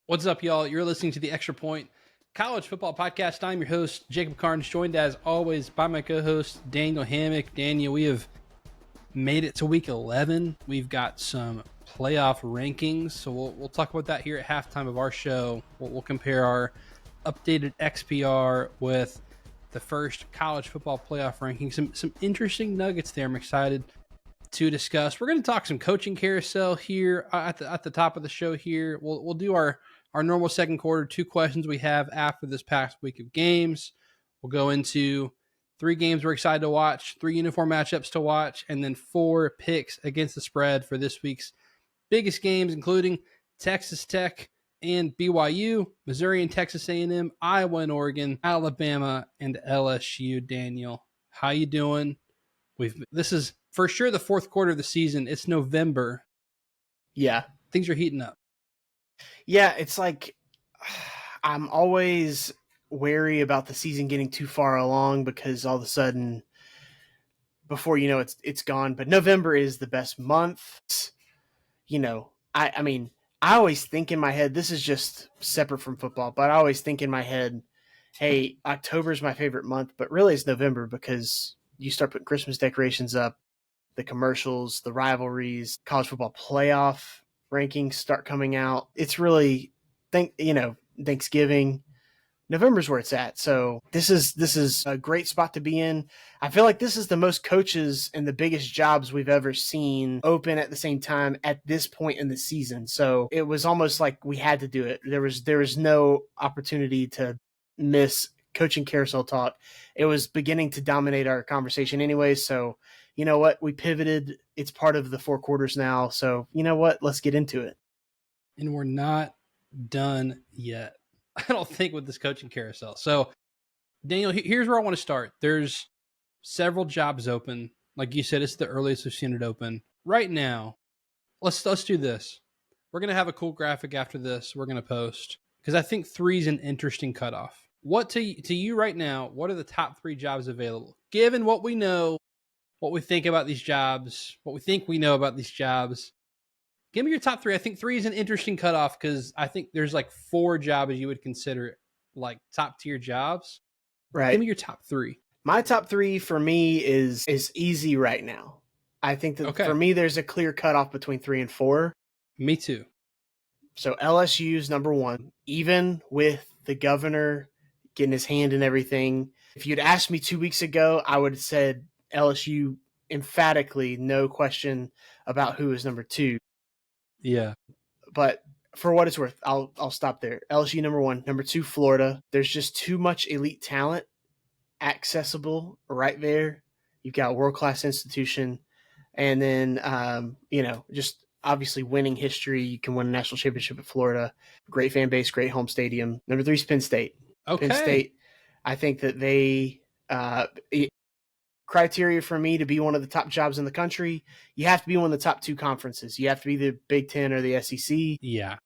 What's up, y'all? You're listening to the Extra Point College Football Podcast. I'm your host, Jacob Karnes, joined as always by my co-host, Daniel Hammock. Daniel, we have made it to week 11. We've got some playoff rankings, so we'll talk about that here at halftime of our show. We'll compare our updated XPR with the first college football playoff rankings. Some interesting nuggets there. I'm excited to discuss. We're going to talk some coaching carousel here at the top of the show here. We'll do our normal second quarter, 2 questions we have after this past week of games. We'll go into 3 games we're excited to watch, 3 uniform matchups to watch, and then 4 picks against the spread for this week's biggest games, including Texas Tech and BYU, Missouri and Texas A&M, Iowa and Oregon, Alabama and LSU. Daniel, how you doing? This is for sure the fourth quarter of the season. It's November. Yeah. Things are heating up. Yeah, it's like I'm always wary about the season getting too far along because all of a sudden, before you know it's gone. But November is the best month. I mean, I always think in my head, this is just separate from football, but I always think in my head, hey, October is my favorite month, but really it's November because you start putting Christmas decorations up, the commercials, the rivalries, college football playoff rankings start coming out. It's really Thanksgiving. November's where it's at. So this is a great spot to be in. I feel like this is the most coaches and the biggest jobs we've ever seen open at the same time at this point in the season. So it was almost like we had to do it. There was no opportunity to miss coaching carousel talk. It was beginning to dominate our conversation anyway. So you know what? We pivoted. It's part of the 4 quarters now. So you know what? Let's get into it. And we're not done yet, I don't think, with this coaching carousel. So, Daniel, here's where I want to start. There's several jobs open. Like you said, it's the earliest we've seen it open. Right now, let's do this. We're going to have a cool graphic after this we're going to post because I think 3 is an interesting cutoff. What to you right now, what are the top 3 jobs available? Given what we know, what we think about these jobs, what we think we know about these jobs. Give me your top 3. I think 3 is an interesting cutoff because I think there's like 4 jobs you would consider like top tier jobs. Right. Give me your top 3. My top 3 for me is easy right now. I think that for me, there's a clear cutoff between 3 and 4. Me too. So LSU's number 1, even with the governor getting his hand in everything. If you'd asked me 2 weeks ago, I would have said LSU emphatically, no question about who is number 2. Yeah. But for what it's worth, I'll stop there. LSU number 1, number 2, Florida. There's just too much elite talent accessible right there. You've got a world-class institution. And then, just obviously winning history. You can win a national championship at Florida. Great fan base, great home stadium. Number 3 is Penn State. Okay. Penn State, I think that they criteria for me to be one of the top jobs in the country, you have to be one of the top 2 conferences. You have to be the Big Ten or the SEC. Yeah.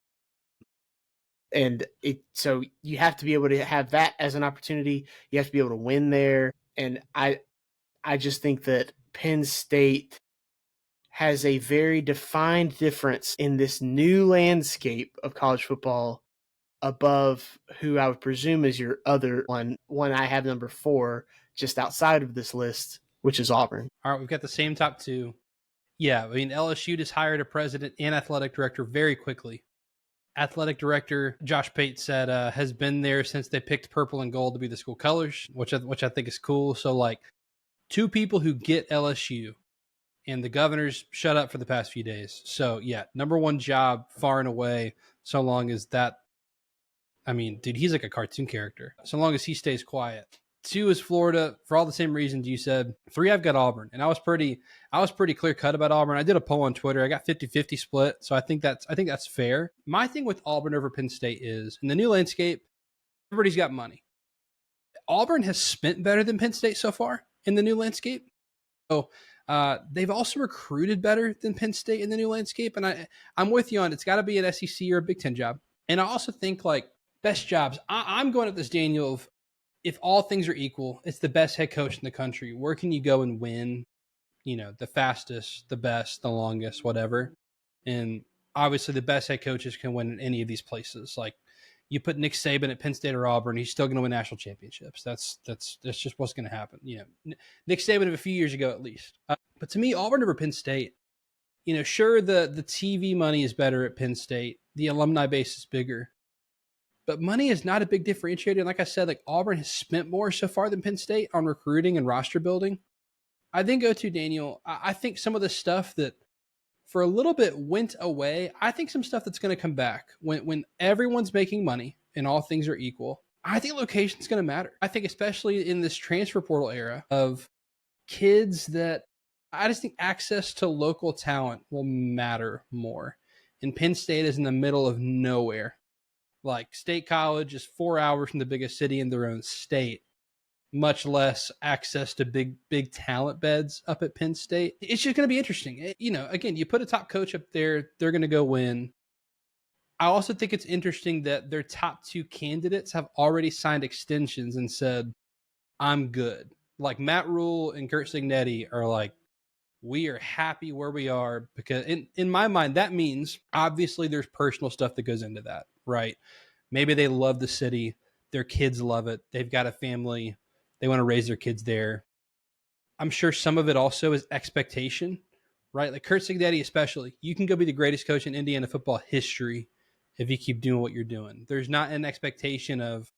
And so you have to be able to have that as an opportunity. You have to be able to win there. And I just think that Penn State has a very defined difference in this new landscape of college football above who I would presume is your other one I have number 4 just outside of this list, which is Auburn. All right, we've got the same top 2. Yeah, I mean, LSU just hired a president and athletic director very quickly. Athletic director Josh Pate said has been there since they picked purple and gold to be the school colors, which I think is cool. So, like, 2 people who get LSU, and the governor's shut up for the past few days. So, yeah, number 1 job far and away, so long as that, I mean, dude, he's like a cartoon character. So long as he stays quiet. 2 is Florida for all the same reasons you said. 3, I've got Auburn. And I was pretty clear cut about Auburn. I did a poll on Twitter. I got 50-50 split. So I think that's fair. My thing with Auburn over Penn State is in the new landscape, everybody's got money. Auburn has spent better than Penn State so far in the new landscape. So they've also recruited better than Penn State in the new landscape. And I'm with you on it's got to be an SEC or a Big Ten job. And I also think like best jobs. I'm going at this, Daniel, of if all things are equal, it's the best head coach in the country. Where can you go and win, the fastest, the best, the longest, whatever? And obviously the best head coaches can win in any of these places. Like you put Nick Saban at Penn State or Auburn, he's still going to win national championships. That's just what's going to happen. Nick Saban of a few years ago at least. But to me, Auburn over Penn State. Sure the TV money is better at Penn State. The alumni base is bigger. But money is not a big differentiator. And like I said, like Auburn has spent more so far than Penn State on recruiting and roster building. I then go to Daniel. I think some of the stuff that for a little bit went away, I think some stuff that's going to come back when everyone's making money and all things are equal. I think location's going to matter. I think especially in this transfer portal era of kids that I just think access to local talent will matter more. And Penn State is in the middle of nowhere. Like State College is 4 hours from the biggest city in their own state, much less access to big talent beds up at Penn State. It's just going to be interesting. Again, you put a top coach up there, they're going to go win. I also think it's interesting that their top two candidates have already signed extensions and said, I'm good. Like Matt Rule and Kurt Cignetti are like, we are happy where we are, because in my mind, that means obviously there's personal stuff that goes into that, right? Maybe they love the city. Their kids love it. They've got a family. They want to raise their kids there. I'm sure some of it also is expectation, right? Like Kurt Cignetti especially. You can go be the greatest coach in Indiana football history if you keep doing what you're doing. There's not an expectation of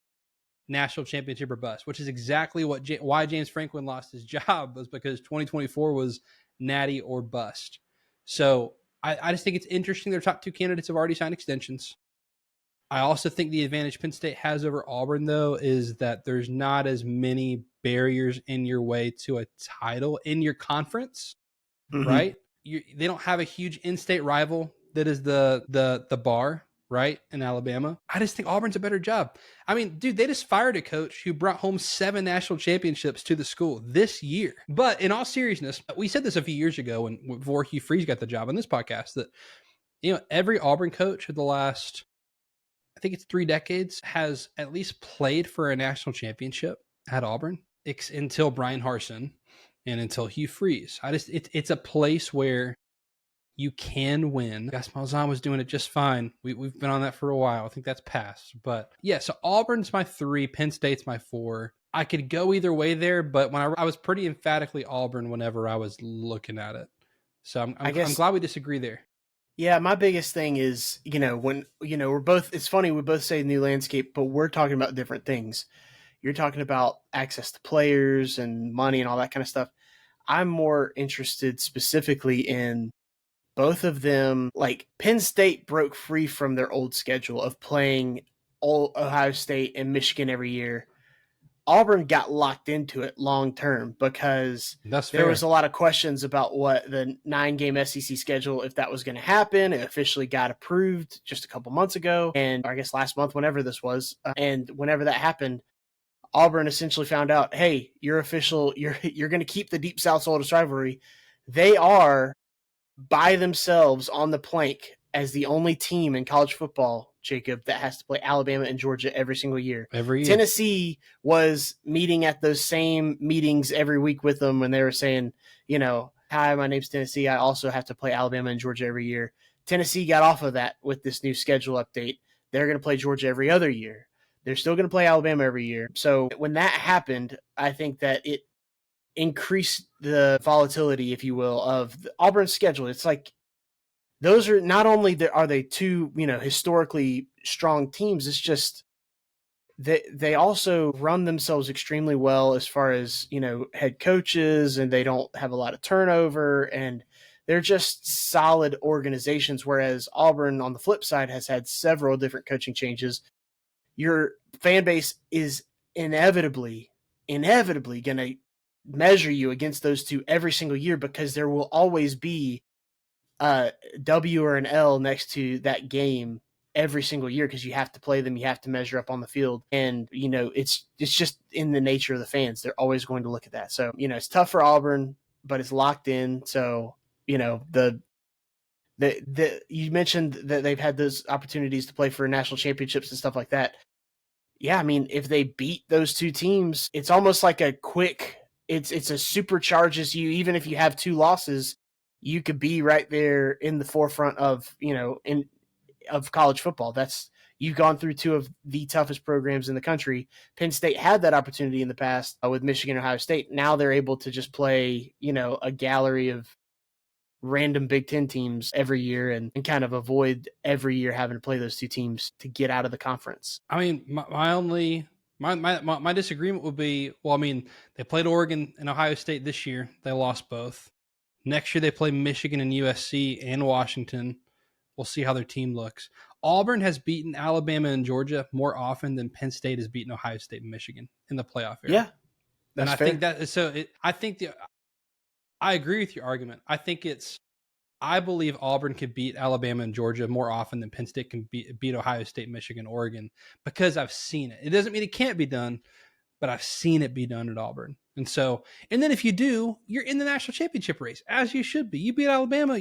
national championship or bust, which is exactly why James Franklin lost his job, was because 2024 was natty or bust. So I just think it's interesting. Their top two candidates have already signed extensions. I also think the advantage Penn State has over Auburn, though, is that there's not as many barriers in your way to a title in your conference, right? They don't have a huge in-state rival that is the bar, right, in Alabama. I just think Auburn's a better job. I mean, dude, they just fired a coach who brought home 7 national championships to the school this year. But in all seriousness, we said this a few years ago before Hugh Freeze got the job on this podcast, that every Auburn coach of the last, I think it's 3 decades, has at least played for a national championship at Auburn until Brian Harsin and until Hugh Freeze. It's a place where you can win. Gus Malzahn was doing it just fine. We've been on that for a while. I think that's passed. But yeah, so Auburn's my 3, Penn State's my 4. I could go either way there, but when I was pretty emphatically Auburn whenever I was looking at it. So I'm glad we disagree there. Yeah, my biggest thing is, when, we're both, it's funny, we both say new landscape, but we're talking about different things. You're talking about access to players and money and all that kind of stuff. I'm more interested specifically in both of them. Like Penn State broke free from their old schedule of playing Ohio State and Michigan every year. Auburn got locked into it long term because there was a lot of questions about what the 9-game SEC schedule, if that was going to happen. It officially got approved just a couple months ago, and I guess last month, whenever this was, and whenever that happened, Auburn essentially found out, hey, you're going to keep the Deep South's oldest rivalry. They are by themselves on the plank as the only team in college football, Jacob, that has to play Alabama and Georgia every single year. Tennessee was meeting at those same meetings every week with them when they were saying, hi, my name's Tennessee. I also have to play Alabama and Georgia every year. Tennessee got off of that with this new schedule update. They're going to play Georgia every other year. They're still going to play Alabama every year. So when that happened, I think that it increased the volatility, if you will, of the Auburn's schedule. It's like, those are not only are they two, historically strong teams, it's just they also run themselves extremely well as far as, head coaches, and they don't have a lot of turnover, and they're just solid organizations. Whereas Auburn, on the flip side, has had several different coaching changes. Your fan base is inevitably going to measure you against those two every single year, because there will always be a W or an L next to that game every single year, because you have to play them, you have to measure up on the field, and it's just in the nature of the fans. They're always going to look at that. So it's tough for Auburn, but it's locked in. So the you mentioned that they've had those opportunities to play for national championships and stuff like that. Yeah, I mean, if they beat those two teams, it's almost like a quick. It's a supercharges you, even if you have 2 losses. you could be right there in the forefront of, of college football. You've gone through two of the toughest programs in the country. Penn State had that opportunity in the past with Michigan and Ohio State. Now they're able to just play, a gallery of random Big Ten teams every year and kind of avoid every year having to play those two teams to get out of the conference. I mean, my disagreement would be, well, I mean, they played Oregon and Ohio State this year. They lost both. Next year they play Michigan and USC and Washington. We'll see how their team looks. Auburn has beaten Alabama and Georgia more often than Penn State has beaten Ohio State and Michigan in the playoff era. Yeah, that's fair. Think that so. I agree with your argument. I believe Auburn could beat Alabama and Georgia more often than Penn State can beat Ohio State, Michigan, Oregon, because I've seen it. It doesn't mean it can't be done, but I've seen it be done at Auburn. And then if you do, you're in the national championship race, as you should be. You beat Alabama,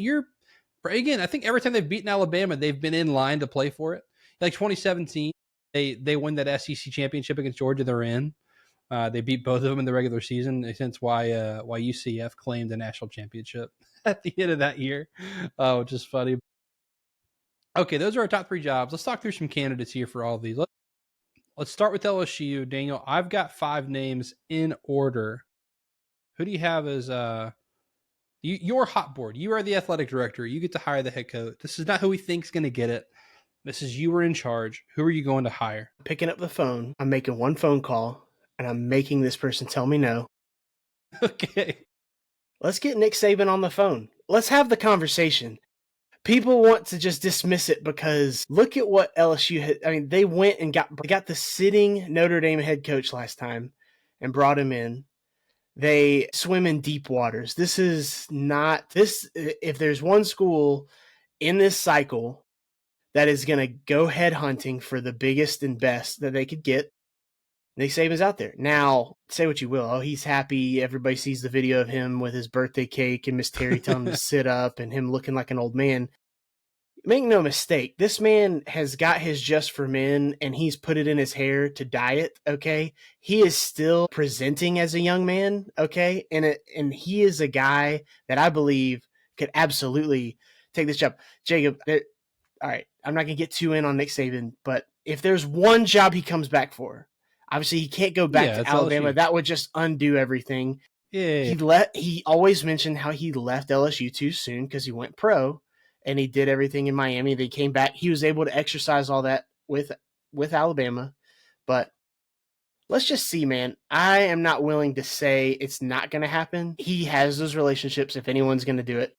again, I think every time they've beaten Alabama, they've been in line to play for it. Like 2017, they win that SEC championship against Georgia, they're in. They beat both of them in the regular season, hence why UCF claimed the national championship at the end of that year, which is funny. Okay, those are our top 3 jobs. Let's talk through some candidates here for all of these. Let's start with LSU. Daniel, I've got 5 names in order. Who do you have as your hot board? You are the athletic director. You get to hire the head coach. This is not who we think's going to get it. This is you were in charge. Who are you going to hire? Picking up the phone. I'm making one phone call, and I'm making this person tell me no. Okay. Let's get Nick Saban on the phone. Let's have the conversation. People want to just dismiss it because look at what LSU had. I mean, they went and got the sitting Notre Dame head coach last time and brought him in. They swim in deep waters. This is not this. If there's one school in this cycle that is going to go head hunting for the biggest and best that they could get, Nick Saban's out there. Now, say what you will. Oh, he's happy. Everybody sees the video of him with his birthday cake and Miss Terry telling him to sit up and him looking like an old man. Make no mistake, this man has got his Just for Men and he's put it in his hair to dye it, okay? He is still presenting as a young man, okay? And he is a guy that I believe could absolutely take this job. Jacob, all right, I'm not going to get too in on Nick Saban, but if there's one job he comes back for, obviously he can't go back to Alabama. LSU. That would just undo everything. Yeah. He always mentioned how he left LSU too soon because he went pro. And he did everything in Miami. They came back. He was able to exercise all that with Alabama. But let's just see, man. I am not willing to say it's not going to happen. He has those relationships if anyone's going to do it.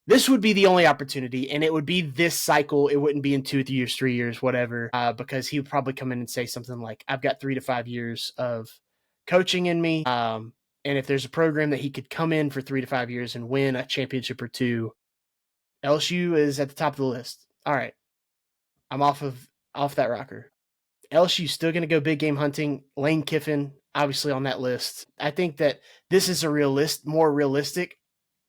This would be the only opportunity, and it would be this cycle. It wouldn't be in 2 years, 3 years, whatever, because he would probably come in and say something like, I've got 3 to 5 years of coaching in me. And if there's a program that he could come in for 3 to 5 years and win a championship or 2, LSU is at the top of the list. All right. I'm off that rocker. LSU still going to go big game hunting. Lane Kiffin, obviously on that list. I think that this is a more realistic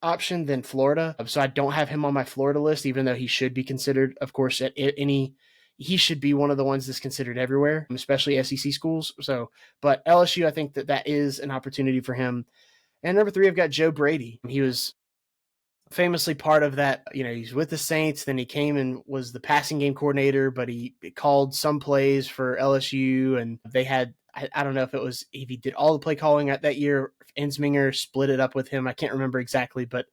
option than Florida. So I don't have him on my Florida list, even though he should be considered, of course, he should be one of the ones that's considered everywhere, especially SEC schools. But LSU, I think that is an opportunity for him. And number 3, I've got Joe Brady. He was famously part of that, he's with the Saints, then he came and was the passing game coordinator, but he called some plays for LSU, and they had, I don't know if he did all the play calling that year, Ensminger split it up with him, I can't remember exactly, but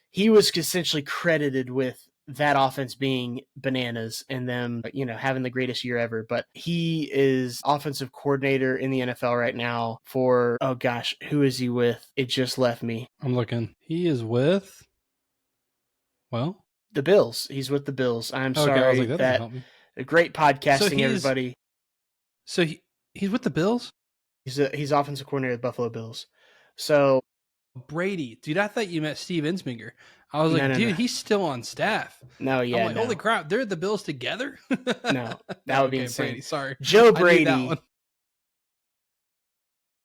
he was essentially credited with that offense being bananas and them, having the greatest year ever. But he is offensive coordinator in the NFL right now for, oh gosh, who is he with? It just left me. I'm looking. He is with... Well, the Bills. He's with the Bills. I'm sorry. I was like, that doesn't help me. A great podcasting, everybody. So he's with the Bills? He's offensive coordinator of the Buffalo Bills. So Brady, dude, I thought you met Steve Ensminger. I was like, dude, he's still on staff. No, yeah. I'm like, holy crap, they're the Bills together? No, that would be insane. Brady, sorry. Joe Brady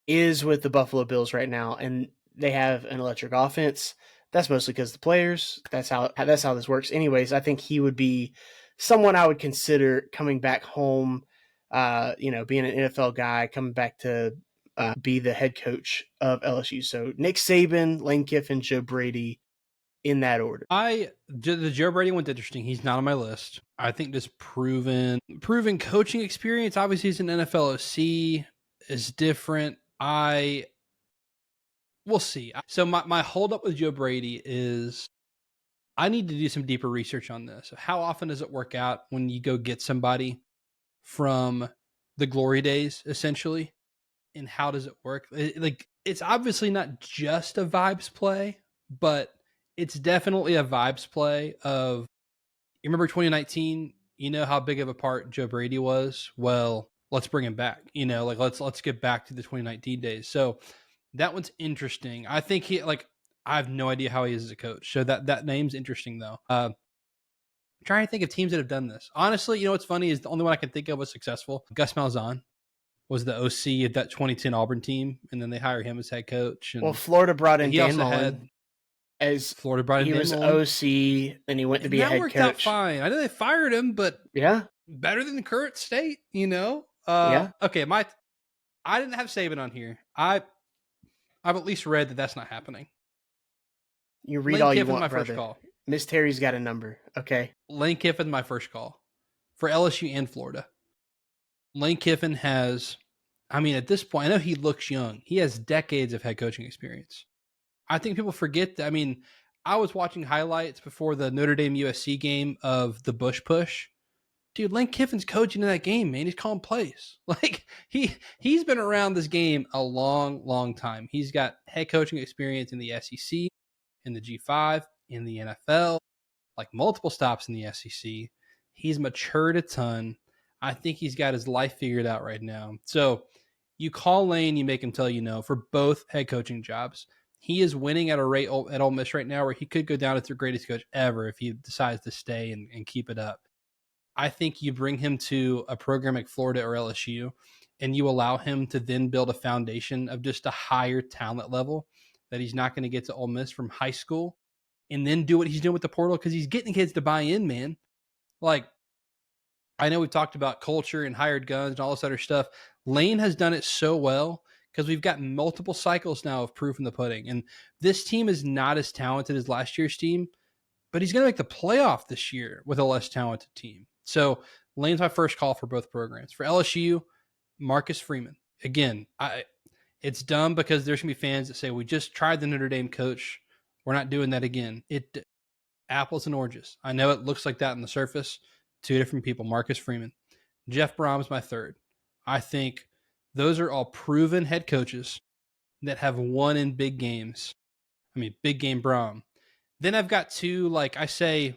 is with the Buffalo Bills right now, and they have an electric offense. That's mostly because the players. That's how this works. Anyways, I think he would be someone I would consider coming back home. Being an NFL guy, coming back to be the head coach of LSU. So Nick Saban, Lane Kiffin, Joe Brady. in that order. The Joe Brady one's interesting. He's not on my list. I think this proven coaching experience. Obviously, he's an NFL OC is different. We'll see. So my holdup with Joe Brady is I need to do some deeper research on this. How often does it work out when you go get somebody from the glory days, essentially? And how does it work? It's obviously not just a vibes play, but it's definitely a vibes play of, you remember 2019, you know how big of a part Joe Brady was? Well, let's bring him back. Let's get back to the 2019 days. So that one's interesting. I think I have no idea how he is as a coach. So that name's interesting though. I'm trying to think of teams that have done this. Honestly, what's funny is the only one I can think of was successful. Gus Malzahn was the OC of that 2010 Auburn team, and then they hire him as head coach. And Florida brought in Dan Mullen as Florida brought in he Dan was Mullen. OC, and he went to be a head coach. That worked out fine. I know they fired him, but yeah, better than the current state. Okay, I didn't have Saban on here. I've at least read that that's not happening. You read all you want, brother. First call. Miss Terry's got a number. Okay. Lane Kiffin, my first call for LSU and Florida. Lane Kiffin has, at this point, I know he looks young. He has decades of head coaching experience. I think people forget that. I was watching highlights before the Notre Dame USC game of the Bush push. Dude, Lane Kiffin's coaching in that game, man. He's calling plays. He's been around this game a long, long time. He's got head coaching experience in the SEC, in the G5, in the NFL, multiple stops in the SEC. He's matured a ton. I think he's got his life figured out right now. So you call Lane, you make him tell you no for both head coaching jobs. He is winning at a rate at Ole Miss right now where he could go down as the greatest coach ever if he decides to stay and keep it up. I think you bring him to a program like Florida or LSU, and you allow him to then build a foundation of just a higher talent level that he's not going to get to Ole Miss from high school, and then do what he's doing with the portal because he's getting kids to buy in, man. I know we've talked about culture and hired guns and all this other stuff. Lane has done it so well because we've got multiple cycles now of proof in the pudding. And this team is not as talented as last year's team, but he's going to make the playoff this year with a less talented team. So Lane's my first call for both programs. For LSU, Marcus Freeman. Again, it's dumb because there's going to be fans that say, we just tried the Notre Dame coach. We're not doing that again. Apples and oranges. I know it looks like that on the surface. Two different people. Marcus Freeman. Jeff Brom's my third. I think those are all proven head coaches that have won in big games. Big game Brom. Then I've got two, I say,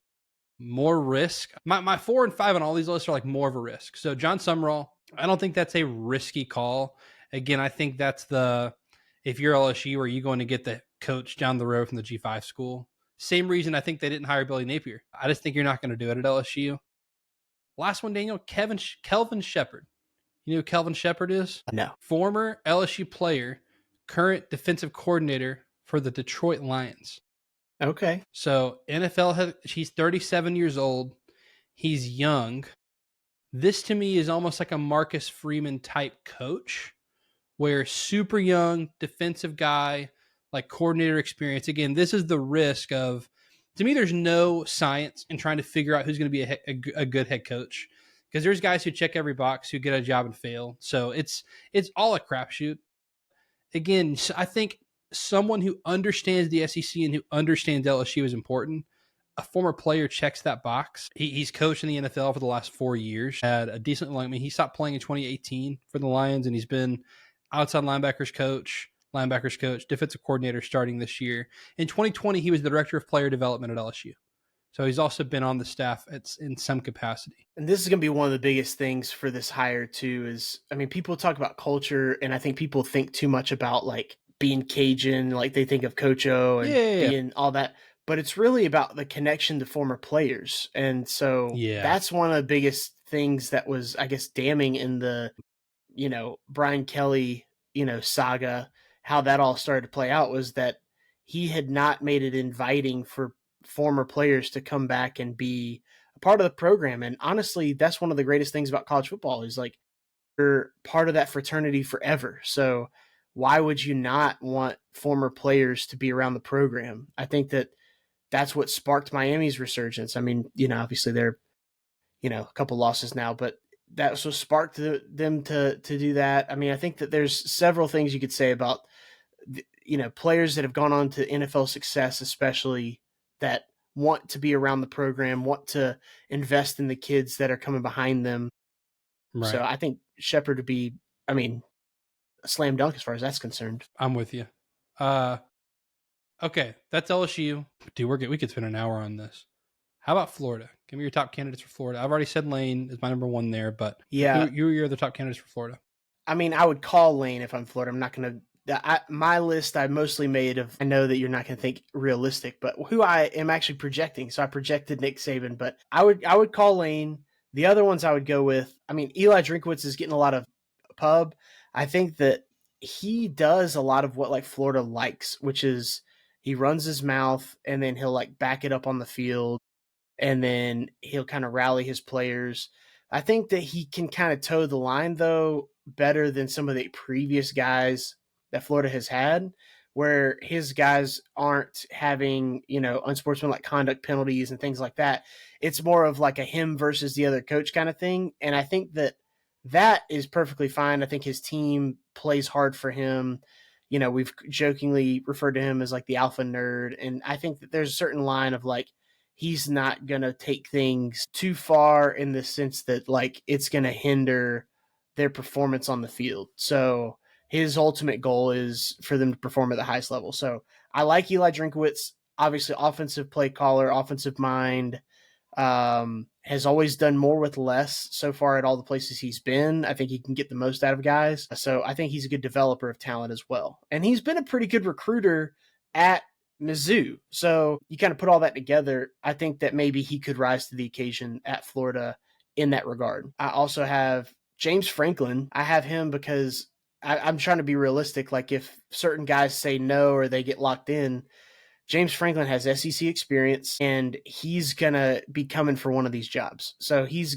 more risk. My 4 and 5 on all these lists are more of a risk. So John Sumrall, I don't think that's a risky call. Again, I think that's if you're LSU, are you going to get the coach down the road from the G5 school? Same reason I think they didn't hire Billy Napier. I just think you're not going to do it at LSU. Last one, Daniel, Kelvin Shepherd. You know who Kelvin Shepherd is? No. Former LSU player, current defensive coordinator for the Detroit Lions. Okay. So he's 37 years old. He's young. This to me is almost like a Marcus Freeman type coach, where super young defensive guy, coordinator experience. Again, this is the risk of, to me, there's no science in trying to figure out who's going to be a good head coach, because there's guys who check every box who get a job and fail. So it's all a crapshoot. Again, I think someone who understands the SEC and who understands LSU is important. A former player checks that box. He's coached in the NFL for the last 4 years. Had a decent he stopped playing in 2018 for the Lions, and he's been outside linebackers coach, defensive coordinator starting this year. In 2020, he was the director of player development at LSU. So he's also been on the staff in some capacity. And this is going to be one of the biggest things for this hire too is, people talk about culture, and I think people think too much about being Cajun, they think of Coach O and being all that. But it's really about the connection to former players. And so that's one of the biggest things that was, I guess, damning in the, Brian Kelly, saga, how that all started to play out was that he had not made it inviting for former players to come back and be a part of the program. And honestly, that's one of the greatest things about college football is you're part of that fraternity forever. So why would you not want former players to be around the program? I think that that's what sparked Miami's resurgence. I mean, obviously they're, a couple losses now, but that's what sparked them to do that. I mean, I think that there's several things you could say about, players that have gone on to NFL success, especially that want to be around the program, want to invest in the kids that are coming behind them. So Right. I think Shepard would be, I mean, a slam dunk as far as that's concerned. I'm with you. Okay, that's LSU. Dude, we could spend an hour on this. How about Florida? Give me your top candidates for Florida. I've already said Lane is my number one there, but Yeah, who are your other top candidates for Florida? I mean, I would call Lane if I'm Florida. I'm not going to. My list I mostly made of. I know that you're not going to think realistic, but who I am actually projecting. So I projected Nick Saban, but I would call Lane. The other ones I would go with. I mean, Eli Drinkwitz is getting a lot of pub. I think that he does a lot of what like Florida likes, which is he runs his mouth and then he'll like back it up on the field, and then he'll kind of rally his players. I think that he can kind of toe the line though better than some of the previous guys that Florida has had, where his guys aren't having, unsportsmanlike conduct penalties and things like that. It's more of like a him versus the other coach kind of thing. And I think that is perfectly fine. I think his team plays hard for him. We've jokingly referred to him as like the alpha nerd. And I think that there's a certain line of like, he's not going to take things too far in the sense that like it's going to hinder their performance on the field. So his ultimate goal is for them to perform at the highest level. So I like Eli Drinkwitz, obviously offensive play caller, offensive mind, has always done more with less so far at all the places he's been. I think he can get the most out of guys. So I think he's a good developer of talent as well. And he's been a pretty good recruiter at Mizzou. So you kind of put all that together. I think that maybe he could rise to the occasion at Florida in that regard. I also have James Franklin. I have him because I'm trying to be realistic. Like if certain guys say no or they get locked in, James Franklin has SEC experience and he's going to be coming for one of these jobs. So his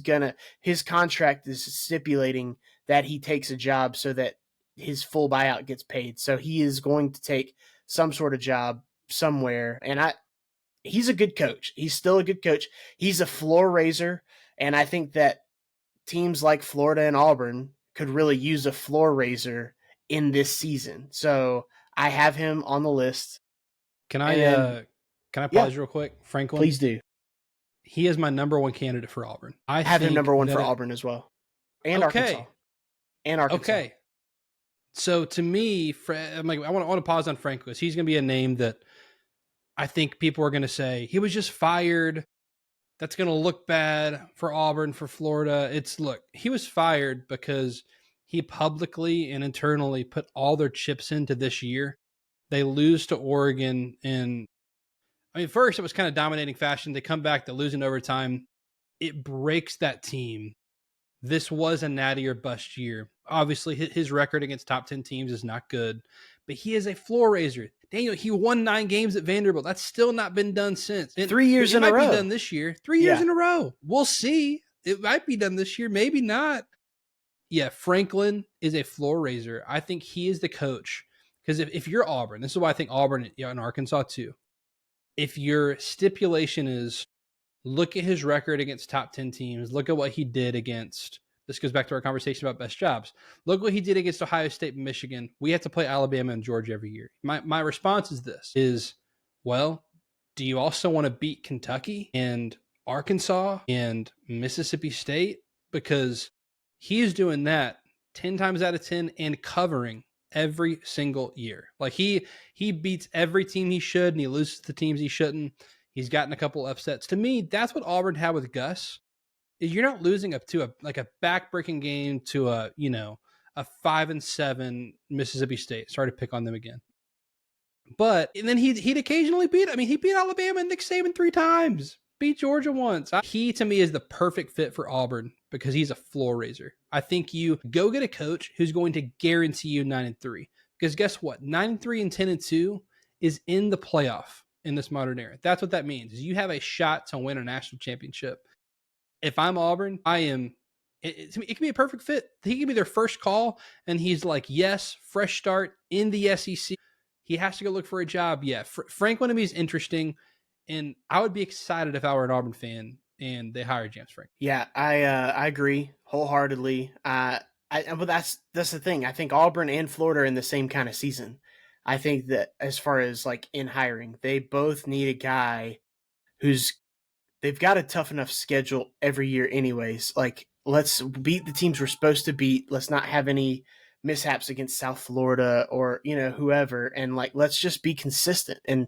contract is stipulating that he takes a job so that his full buyout gets paid. So he is going to take some sort of job somewhere. And he's a good coach. He's still a good coach. He's a floor raiser. And I think that teams like Florida and Auburn could really use a floor raiser in this season. So I have him on the list. Can And then, I yeah, pause real quick? Franklin, please do. he is my number one candidate for Auburn. I Have him think number one that for Auburn as well, and Arkansas, okay, and Arkansas. okay. So to me, I'm like, I want to pause on Franklin because he's going to be a name that I think people are going to say he was just fired. That's going to look bad for Auburn, for Florida. Look, he was fired because he publicly and internally put all their chips into this year. They lose to Oregon in, I mean, first it was kind of dominating fashion. They come back, they lose in overtime. It breaks that team. This was a natty or bust year. Obviously, his record against top 10 teams is not good, but he is a floor raiser. Daniel, he won 9 games at Vanderbilt. That's still not been done since. 3 years in a row. It might be done this year. 3 years in a row. We'll see. It might be done this year. Maybe not. Yeah, Franklin is a floor raiser. I think he is the coach. Because if you're Auburn, this is why I think Auburn and Arkansas too. If your stipulation is look at his record against top 10 teams, look at what he did against, this goes back to our conversation about best jobs. Look what he did against Ohio State and Michigan. We have to play Alabama and Georgia every year. My response is this, well, do you also want to beat Kentucky and Arkansas and Mississippi State? Because he is doing that 10 times out of 10 and covering every single year. Like he beats every team he should and he loses to teams he shouldn't. He's gotten a couple upsets. To me, that's what Auburn had with Gus. You're not losing up to a back-breaking game to a 5-7 Mississippi State. Sorry to pick on them again. But and then he'd occasionally beat. I mean, he beat Alabama and Nick Saban 3 times. Beat Georgia once. He to me is the perfect fit for Auburn because he's a floor raiser. I think you go get a coach who's going to guarantee you 9-3. Because guess what? 9-3 and 10-2 is in the playoff in this modern era. That's what that means. Is you have a shot to win a national championship. If I'm Auburn, it can be a perfect fit. He can be their first call, and he's like, yes, fresh start in the SEC. He has to go look for a job. Yeah, Franklin to me is interesting. Mm-hmm. And I would be excited if I were an Auburn fan and they hired James Franklin. Yeah, I agree wholeheartedly. But that's the thing. I think Auburn and Florida are in the same kind of season. I think that as far as like in hiring, they both need a guy who's they've got a tough enough schedule every year, anyways. Like, let's beat the teams we're supposed to beat. Let's not have any mishaps against South Florida or whoever, and like let's just be consistent. And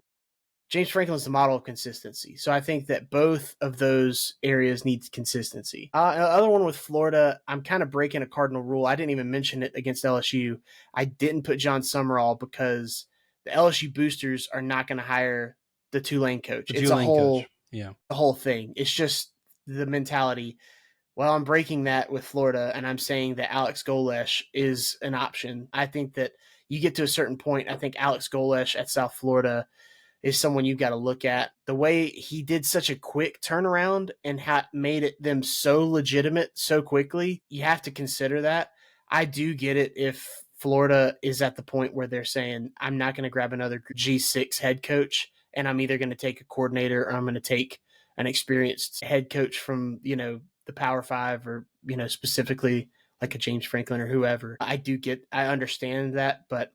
James Franklin is the model of consistency. So I think that both of those areas need consistency. The other one with Florida, I'm kind of breaking a cardinal rule. I didn't even mention it against LSU. I didn't put John Summerall because the LSU boosters are not going to hire the Tulane coach. The It's a Tulane coach. whole Yeah. the whole thing. It's just the mentality. Well, I'm breaking that with Florida, and I'm saying that Alex Golesh is an option. I think that you get to a certain point. I think Alex Golesh at South Florida is someone you've got to look at. The way he did such a quick turnaround and made it them so legitimate so quickly, you have to consider that. I do get it if Florida is at the point where they're saying, I'm not going to grab another G6 head coach, and I'm either going to take a coordinator or I'm going to take an experienced head coach from, the Power Five or, specifically like a James Franklin or whoever. I understand that, but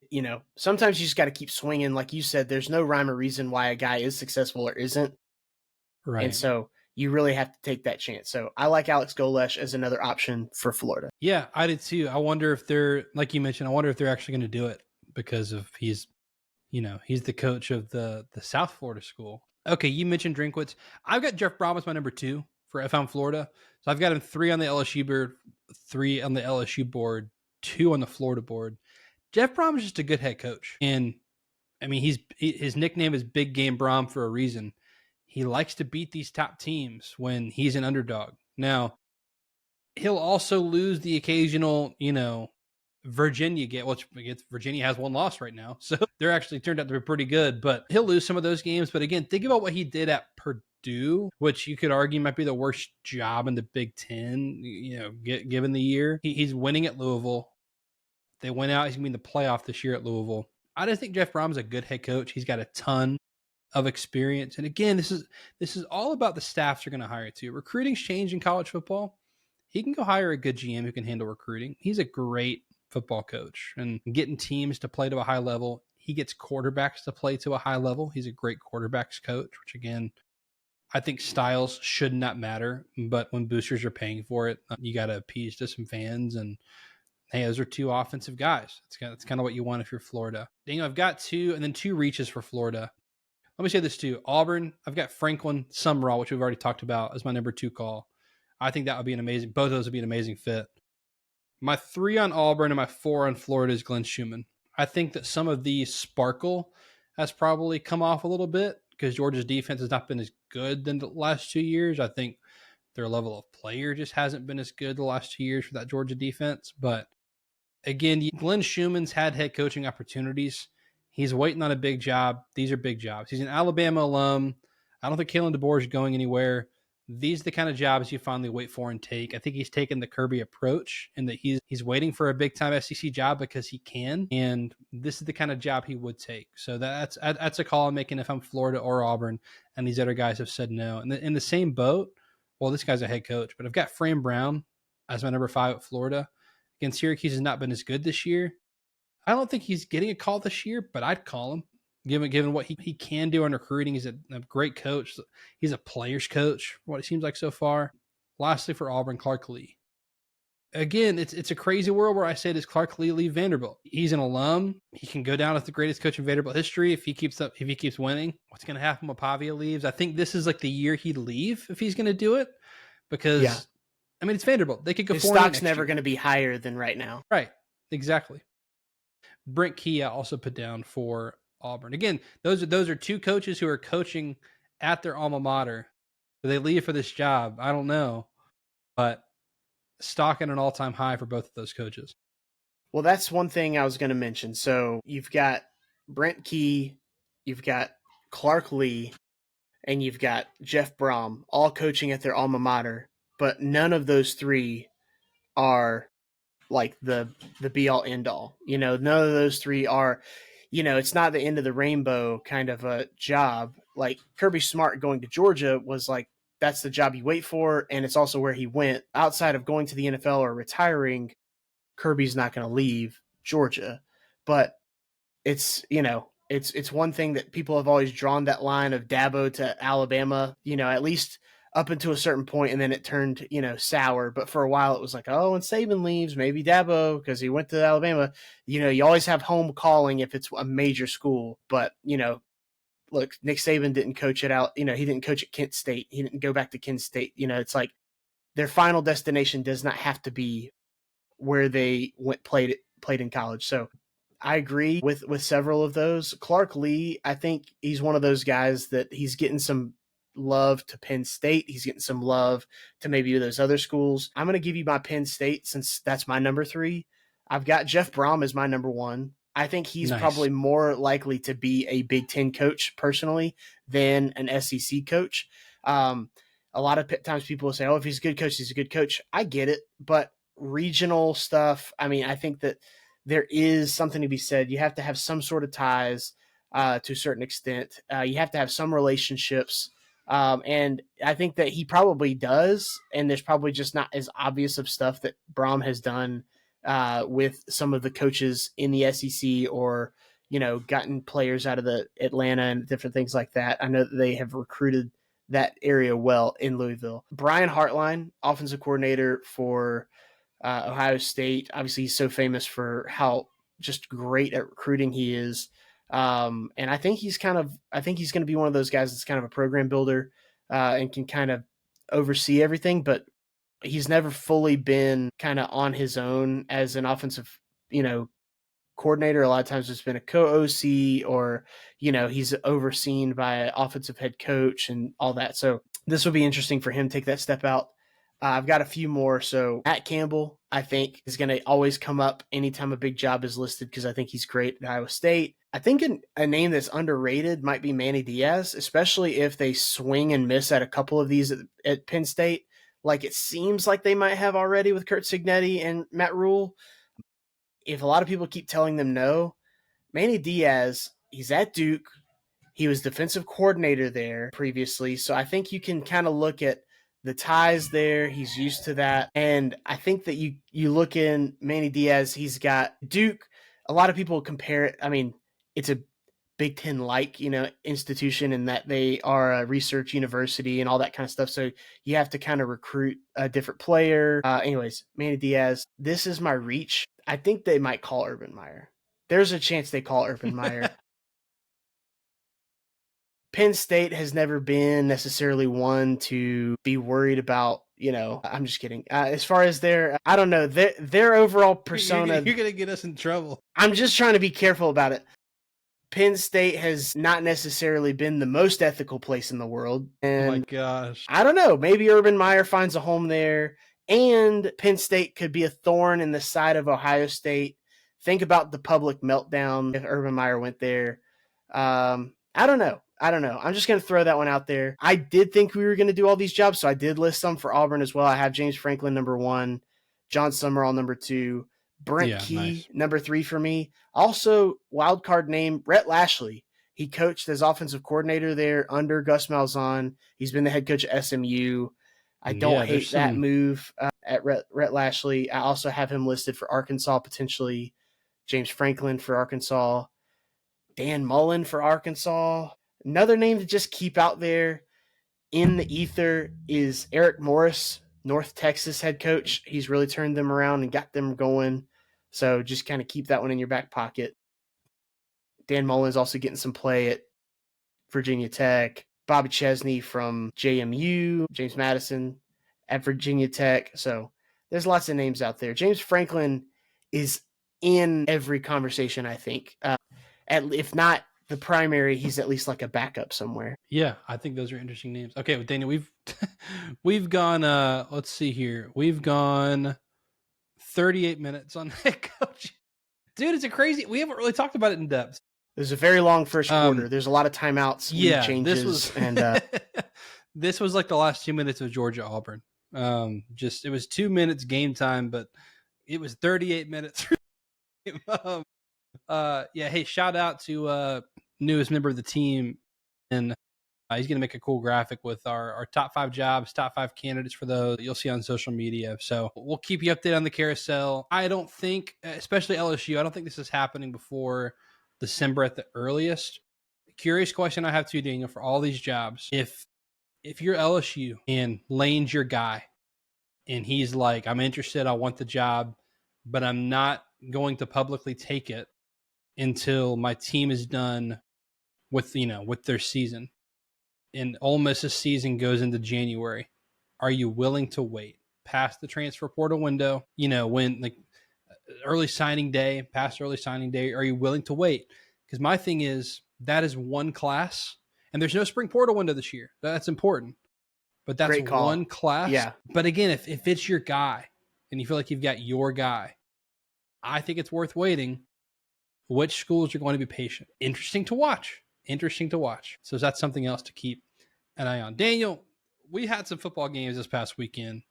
sometimes you just got to keep swinging. Like you said, there's no rhyme or reason why a guy is successful or isn't. Right. And so you really have to take that chance. So I like Alex Golesh as another option for Florida. Yeah, I did too. I wonder if they're, like you mentioned, I wonder if they're actually going to do it because of he's the coach of the South Florida school. Okay, you mentioned Drinkwitz. I've got Jeff Brom as my number 2 for FM Florida. So I've got him 3 on the LSU board, 3 on the LSU board, 2 on the Florida board. Jeff Brom is just a good head coach. And I mean, his nickname is Big Game Brom for a reason. He likes to beat these top teams when he's an underdog. Now, he'll also lose the occasional, Virginia game, which Virginia has one loss right now. So they're actually turned out to be pretty good, but he'll lose some of those games. But again, think about what he did at Purdue, which you could argue might be the worst job in the Big Ten, given the year. He's winning at Louisville. They went out. He's going to be in the playoff this year at Louisville. I just think Jeff Brom's a good head coach. He's got a ton of experience. And again, this is all about the staffs you're going to hire too. Recruiting's changed in college football. He can go hire a good GM who can handle recruiting. He's a great football coach and getting teams to play to a high level. He gets quarterbacks to play to a high level. He's a great quarterbacks coach, which again, I think styles should not matter, but when boosters are paying for it, you got to appease to some fans. And hey, those are 2 offensive guys. That's kind of what you want if you're Florida. I've got 2 and then 2 reaches for Florida. Let me say this too. Auburn, I've got Franklin Summerall, which we've already talked about, as my number 2 call. I think that would be an amazing, both of those would be an amazing fit. My 3 on Auburn and my 4 on Florida is Glenn Schumann. I think that some of the sparkle has probably come off a little bit because Georgia's defense has not been as good than the last 2 years. I think their level of player just hasn't been as good the last 2 years for that Georgia defense. But again, Glenn Schumann's had head coaching opportunities. He's waiting on a big job. These are big jobs. He's an Alabama alum. I don't think Kalen DeBoer is going anywhere. These are the kind of jobs you finally wait for and take. I think he's taken the Kirby approach in that he's waiting for a big time SEC job because he can, and this is the kind of job he would take. So that's a call I'm making if I'm Florida or Auburn, and these other guys have said no. And in the same boat, well, this guy's a head coach, but I've got Fran Brown as my number 5 at Florida. Again, Syracuse has not been as good this year. I don't think he's getting a call this year, but I'd call him. Given what he can do on recruiting. He's a great coach. He's a player's coach, what it seems like so far. Lastly, for Auburn, Clark Lee. Again, it's a crazy world where I say, does Clark Lee leave Vanderbilt? He's an alum. He can go down as the greatest coach in Vanderbilt history if he keeps winning. What's going to happen when Pavia leaves? I think this is like the year he'd leave if he's going to do it because, I mean, it's Vanderbilt. They could go. His stock's never going to be higher than right now. Right. Exactly. Brent Key I also put down for Auburn. Again, those are 2 coaches who are coaching at their alma mater. Do they leave for this job? I don't know, but stock at an all-time high for both of those coaches. Well, that's one thing I was going to mention. So you've got Brent Key, you've got Clark Lee, and you've got Jeff Brom, all coaching at their alma mater, but none of those 3 are like the be all end all. None of those 3 are. it's not the end of the rainbow kind of a job. Like Kirby Smart going to Georgia was like, that's the job you wait for, and it's also where he went. Outside of going to the NFL or retiring, Kirby's not going to leave Georgia. But it's one thing that people have always drawn that line of Dabo to Alabama, at least up until a certain point, and then it turned, sour. But for a while, it was like, oh, when Saban leaves, maybe Dabo because he went to Alabama. You always have home calling if it's a major school. But look, Nick Saban didn't coach it out. He didn't coach at Kent State. He didn't go back to Kent State. It's like their final destination does not have to be where they played in college. So I agree with several of those. Clark Lee, I think he's one of those guys that he's getting some love to Penn State. He's getting some love to maybe those other schools. I'm going to give you my Penn State since that's my number 3. I've got Jeff Brom as my number 1. I think he's probably more likely to be a Big Ten coach personally than an SEC coach. A lot of times people will say, oh, if he's a good coach, he's a good coach. I get it, but regional stuff, I think that there is something to be said. You have to have some sort of ties to a certain extent. You have to have some relationships. And I think that he probably does. And there's probably just not as obvious of stuff that Brom has done with some of the coaches in the SEC or, gotten players out of the Atlanta and different things like that. I know that they have recruited that area well in Louisville. Brian Hartline, offensive coordinator for Ohio State. Obviously, he's so famous for how just great at recruiting he is. And I think he's going to be one of those guys that's kind of a program builder and can kind of oversee everything, but he's never fully been kind of on his own as an offensive, coordinator. A lot of times it's been a co-OC or, he's overseen by an offensive head coach and all that. So this will be interesting for him to take that step out. I've got a few more. So Matt Campbell, I think, is going to always come up anytime a big job is listed because I think he's great at Iowa State. I think a name that's underrated might be Manny Diaz, especially if they swing and miss at a couple of these at Penn State, like it seems like they might have already with Kurt Cignetti and Matt Rule. If a lot of people keep telling them no, Manny Diaz, he's at Duke. He was defensive coordinator there previously. So I think you can kind of look at the ties there. He's used to that. And I think that you look in Manny Diaz, he's got Duke. A lot of people compare it. It's a Big Ten-like, institution in that they are a research university and all that kind of stuff. So you have to kind of recruit a different player. Anyways, Manny Diaz, this is my reach. I think they might call Urban Meyer. There's a chance they call Urban Meyer. Penn State has never been necessarily one to be worried about, I'm just kidding. As far as I don't know, their overall persona. You're going to get us in trouble. I'm just trying to be careful about it. Penn State has not necessarily been the most ethical place in the world. And oh my gosh. I don't know. Maybe Urban Meyer finds a home there. And Penn State could be a thorn in the side of Ohio State. Think about the public meltdown if Urban Meyer went there. I don't know. I'm just going to throw that one out there. I did think we were going to do all these jobs, so I did list some for Auburn as well. I have James Franklin number 1, John Summerall number 2, Brent Key number 3 for me. Also, wild card name, Rhett Lashley. He coached as offensive coordinator there under Gus Malzahn. He's been the head coach at SMU. I don't hate that move at Rhett Lashley. I also have him listed for Arkansas potentially. James Franklin for Arkansas. Dan Mullen for Arkansas. Another name to just keep out there in the ether is Eric Morris, North Texas head coach. He's really turned them around and got them going. So just kind of keep that one in your back pocket. Dan Mullen is also getting some play at Virginia Tech. Bobby Chesney from JMU. James Madison at Virginia Tech. So there's lots of names out there. James Franklin is in every conversation, I think. If not the primary, he's at least like a backup somewhere. Yeah, I think those are interesting names. Okay, well, Daniel, we've gone let's see here. We've gone 38 minutes on head coach. Dude, it's we haven't really talked about it in depth. There's a very long first quarter. There's a lot of timeouts, changes, this was like the last 2 minutes of Georgia Auburn. It was 2 minutes game time, but it was 38 minutes. Yeah. Hey, shout out to newest member of the team, and he's going to make a cool graphic with our top 5 jobs, top 5 candidates for those you'll see on social media. So we'll keep you updated on the carousel. I don't think, especially LSU, I don't think this is happening before December at the earliest. Curious question I have to you, Daniel, for all these jobs. If you're LSU and Lane's your guy, and he's like, I'm interested, I want the job, but I'm not going to publicly take it until my team is done with their season, and Ole Miss's season goes into January. Are you willing to wait past the transfer portal window? When like early signing day, past early signing day, are you willing to wait? Because my thing is that is one class, and there's no spring portal window this year. That's important, but that's Great call. one class. Yeah. But again, if it's your guy and you feel like you've got your guy, I think it's worth waiting. Which schools are going to be patient? Interesting to watch. So that's something else to keep an eye on. Daniel, we had some football games this past weekend.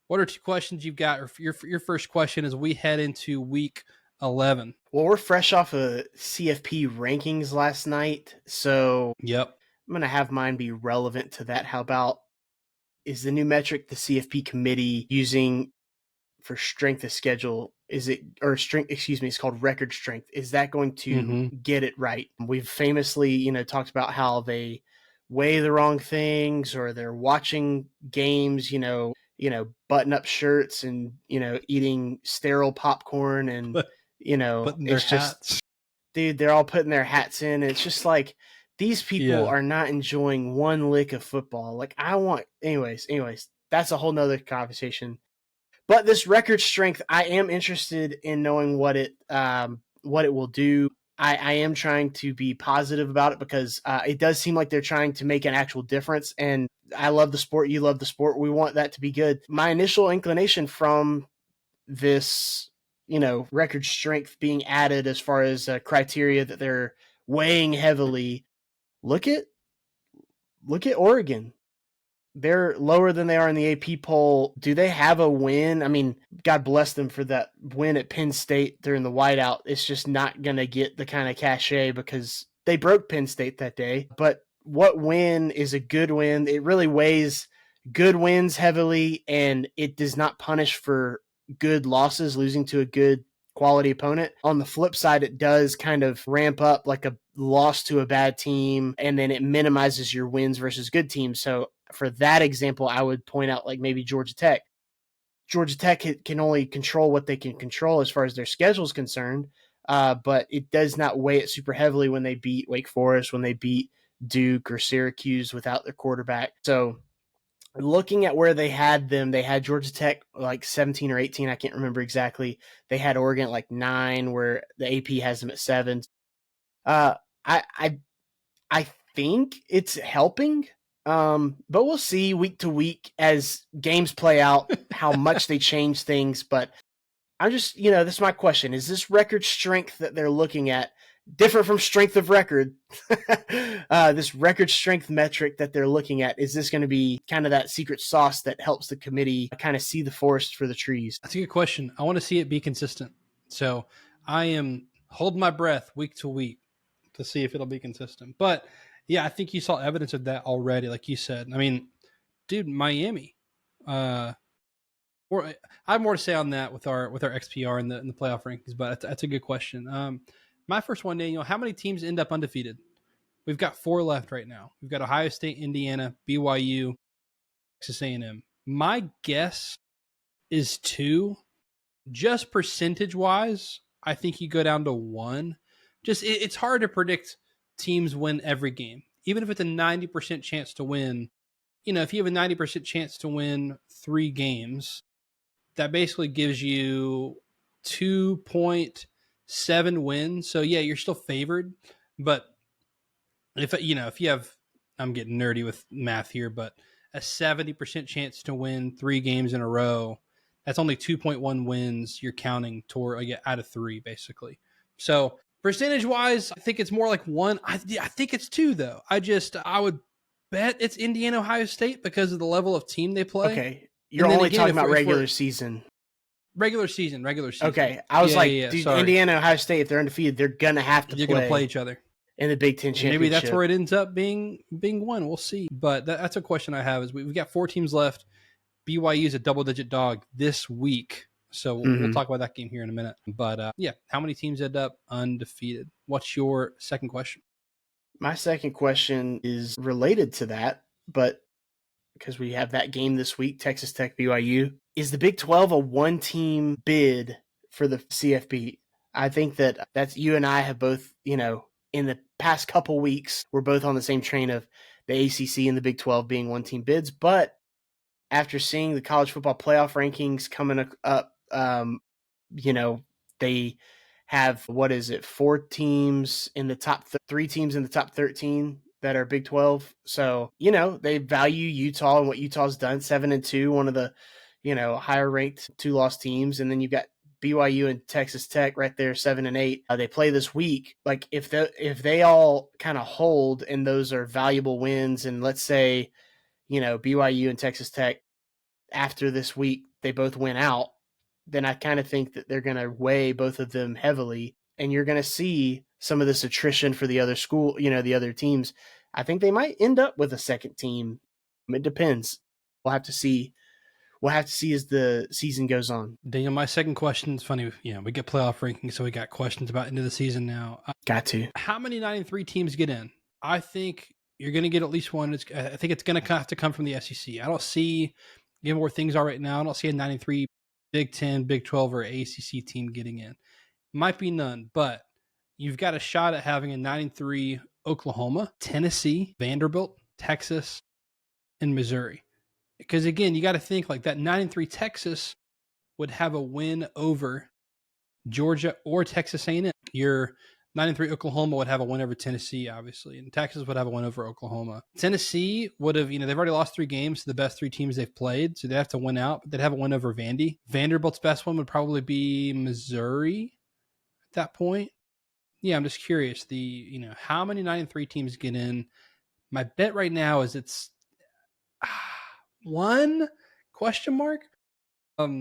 What are 2 questions you've got? Or your first question as we head into week 11. Well, we're fresh off of CFP rankings last night, so Yep. I'm going to have mine be relevant to that. How about, is the new metric the CFP committee using for strength of schedule, it's called record strength. Is that going to get it right? We've famously, talked about how they weigh the wrong things, or they're watching games, button up shirts and, eating sterile popcorn, and, Putting their it's just, hats. dude, they're all putting their hats in. And it's just like, these people are not enjoying one lick of football. Like anyways, that's a whole nother conversation. But this record strength, I am interested in knowing what it will do. I am trying to be positive about it, because it does seem like they're trying to make an actual difference. And I love the sport. You love the sport. We want that to be good. My initial inclination from this, record strength being added as far as criteria that they're weighing heavily, look at Oregon. They're lower than they are in the AP poll. Do they have a win? I mean, God bless them for that win at Penn State during the whiteout. It's just not going to get the kind of cachet because they broke Penn State that day. But what win is a good win? It really weighs good wins heavily, and it does not punish for good losses, losing to a good quality opponent. On the flip side, it does kind of ramp up like a loss to a bad team, and then it minimizes your wins versus good teams. So for that example, I would point out like maybe Georgia Tech. Georgia Tech can only control what they can control as far as their schedule is concerned, but it does not weigh it super heavily when they beat Wake Forest, when they beat Duke or Syracuse without their quarterback. So looking at where they had them, they had Georgia Tech like 17 or 18. I can't remember exactly. They had Oregon at like 9, where the AP has them at 7. I think it's helping, but we'll see week to week as games play out how much they change things. But I'm just, this is my question. Is this record strength that they're looking at different from strength of record? This record strength metric that they're looking at, is this going to be kind of that secret sauce that helps the committee kind of see the forest for the trees? That's a good question. I want to see it be consistent. So I am holding my breath week to week to see if it'll be consistent. But yeah, I think you saw evidence of that already, like you said. I mean, dude, Miami. I have more to say on that with our XPR in the playoff rankings, but that's a good question. My first one, Daniel, how many teams end up undefeated? We've got 4 left right now. We've got Ohio State, Indiana, BYU, Texas A&M. My guess is 2. Just percentage-wise, I think you go down to 1. Just it's hard to predict teams win every game. Even if it's a 90% chance to win, if you have a 90% chance to win 3 games, that basically gives you 2.7 wins. So yeah, you're still favored, but if you have, I'm getting nerdy with math here, but a 70% chance to win 3 games in a row, that's only 2.1 wins you're counting toward out of 3 basically. So percentage wise, I think it's more like 1. I think it's 2 though. I would bet it's Indiana, Ohio State because of the level of team they play. Okay. You're only talking about regular season. Regular season. Okay, I was dude, Sorry. Indiana, Ohio State, if they're undefeated, they're gonna have to They're going to play each other in the Big Ten championship. Maybe that's where it ends up being one. We'll see. But that's a question I have. Is we've got 4 teams left. BYU is a double-digit dog this week, so we'll talk about that game here in a minute. But yeah, how many teams end up undefeated? What's your second question? My second question is related to that, but because we have that game this week, Texas Tech, BYU. Is the Big 12 a one-team bid for the CFB? I think that's you and I have both, in the past couple weeks, we're both on the same train of the ACC and the Big 12 being one-team bids. But after seeing the college football playoff rankings coming up, they have, 4 teams in the top 3 teams in the top 13 that are Big 12. So, they value Utah and what Utah's done, 7-2, one of the, higher ranked 2-loss teams. And then you've got BYU and Texas Tech right there, 7-8. They play this week. Like if they all kind of hold and those are valuable wins, and let's say, BYU and Texas Tech after this week, they both win out, then I kind of think that they're going to weigh both of them heavily, and you're going to see some of this attrition for the other the other teams. I think they might end up with a second team. It depends. We'll have to see. We'll have to see as the season goes on. Daniel, my second question is funny. We get playoff rankings, so we got questions about into the season now. Got to. How many 9-3 teams get in? I think you're going to get at least one. I think it's going to have to come from the SEC. I don't see, given where things are right now, I don't see a 9-3 Big 10, Big 12, or ACC team getting in. Might be none, but you've got a shot at having a 9-3 Oklahoma, Tennessee, Vanderbilt, Texas, and Missouri. Because again, you got to think like that 9-3 Texas would have a win over Georgia or Texas A&M. Your 9-3 Oklahoma would have a win over Tennessee, obviously, and Texas would have a win over Oklahoma. Tennessee would have, they've already lost 3 games to the best 3 teams they've played, so they have to win out, but they'd have a win over Vandy. Vanderbilt's best one would probably be Missouri at that point. Yeah, I'm just curious. How many 9-3 teams get in? My bet right now is it's 1 question mark. Let's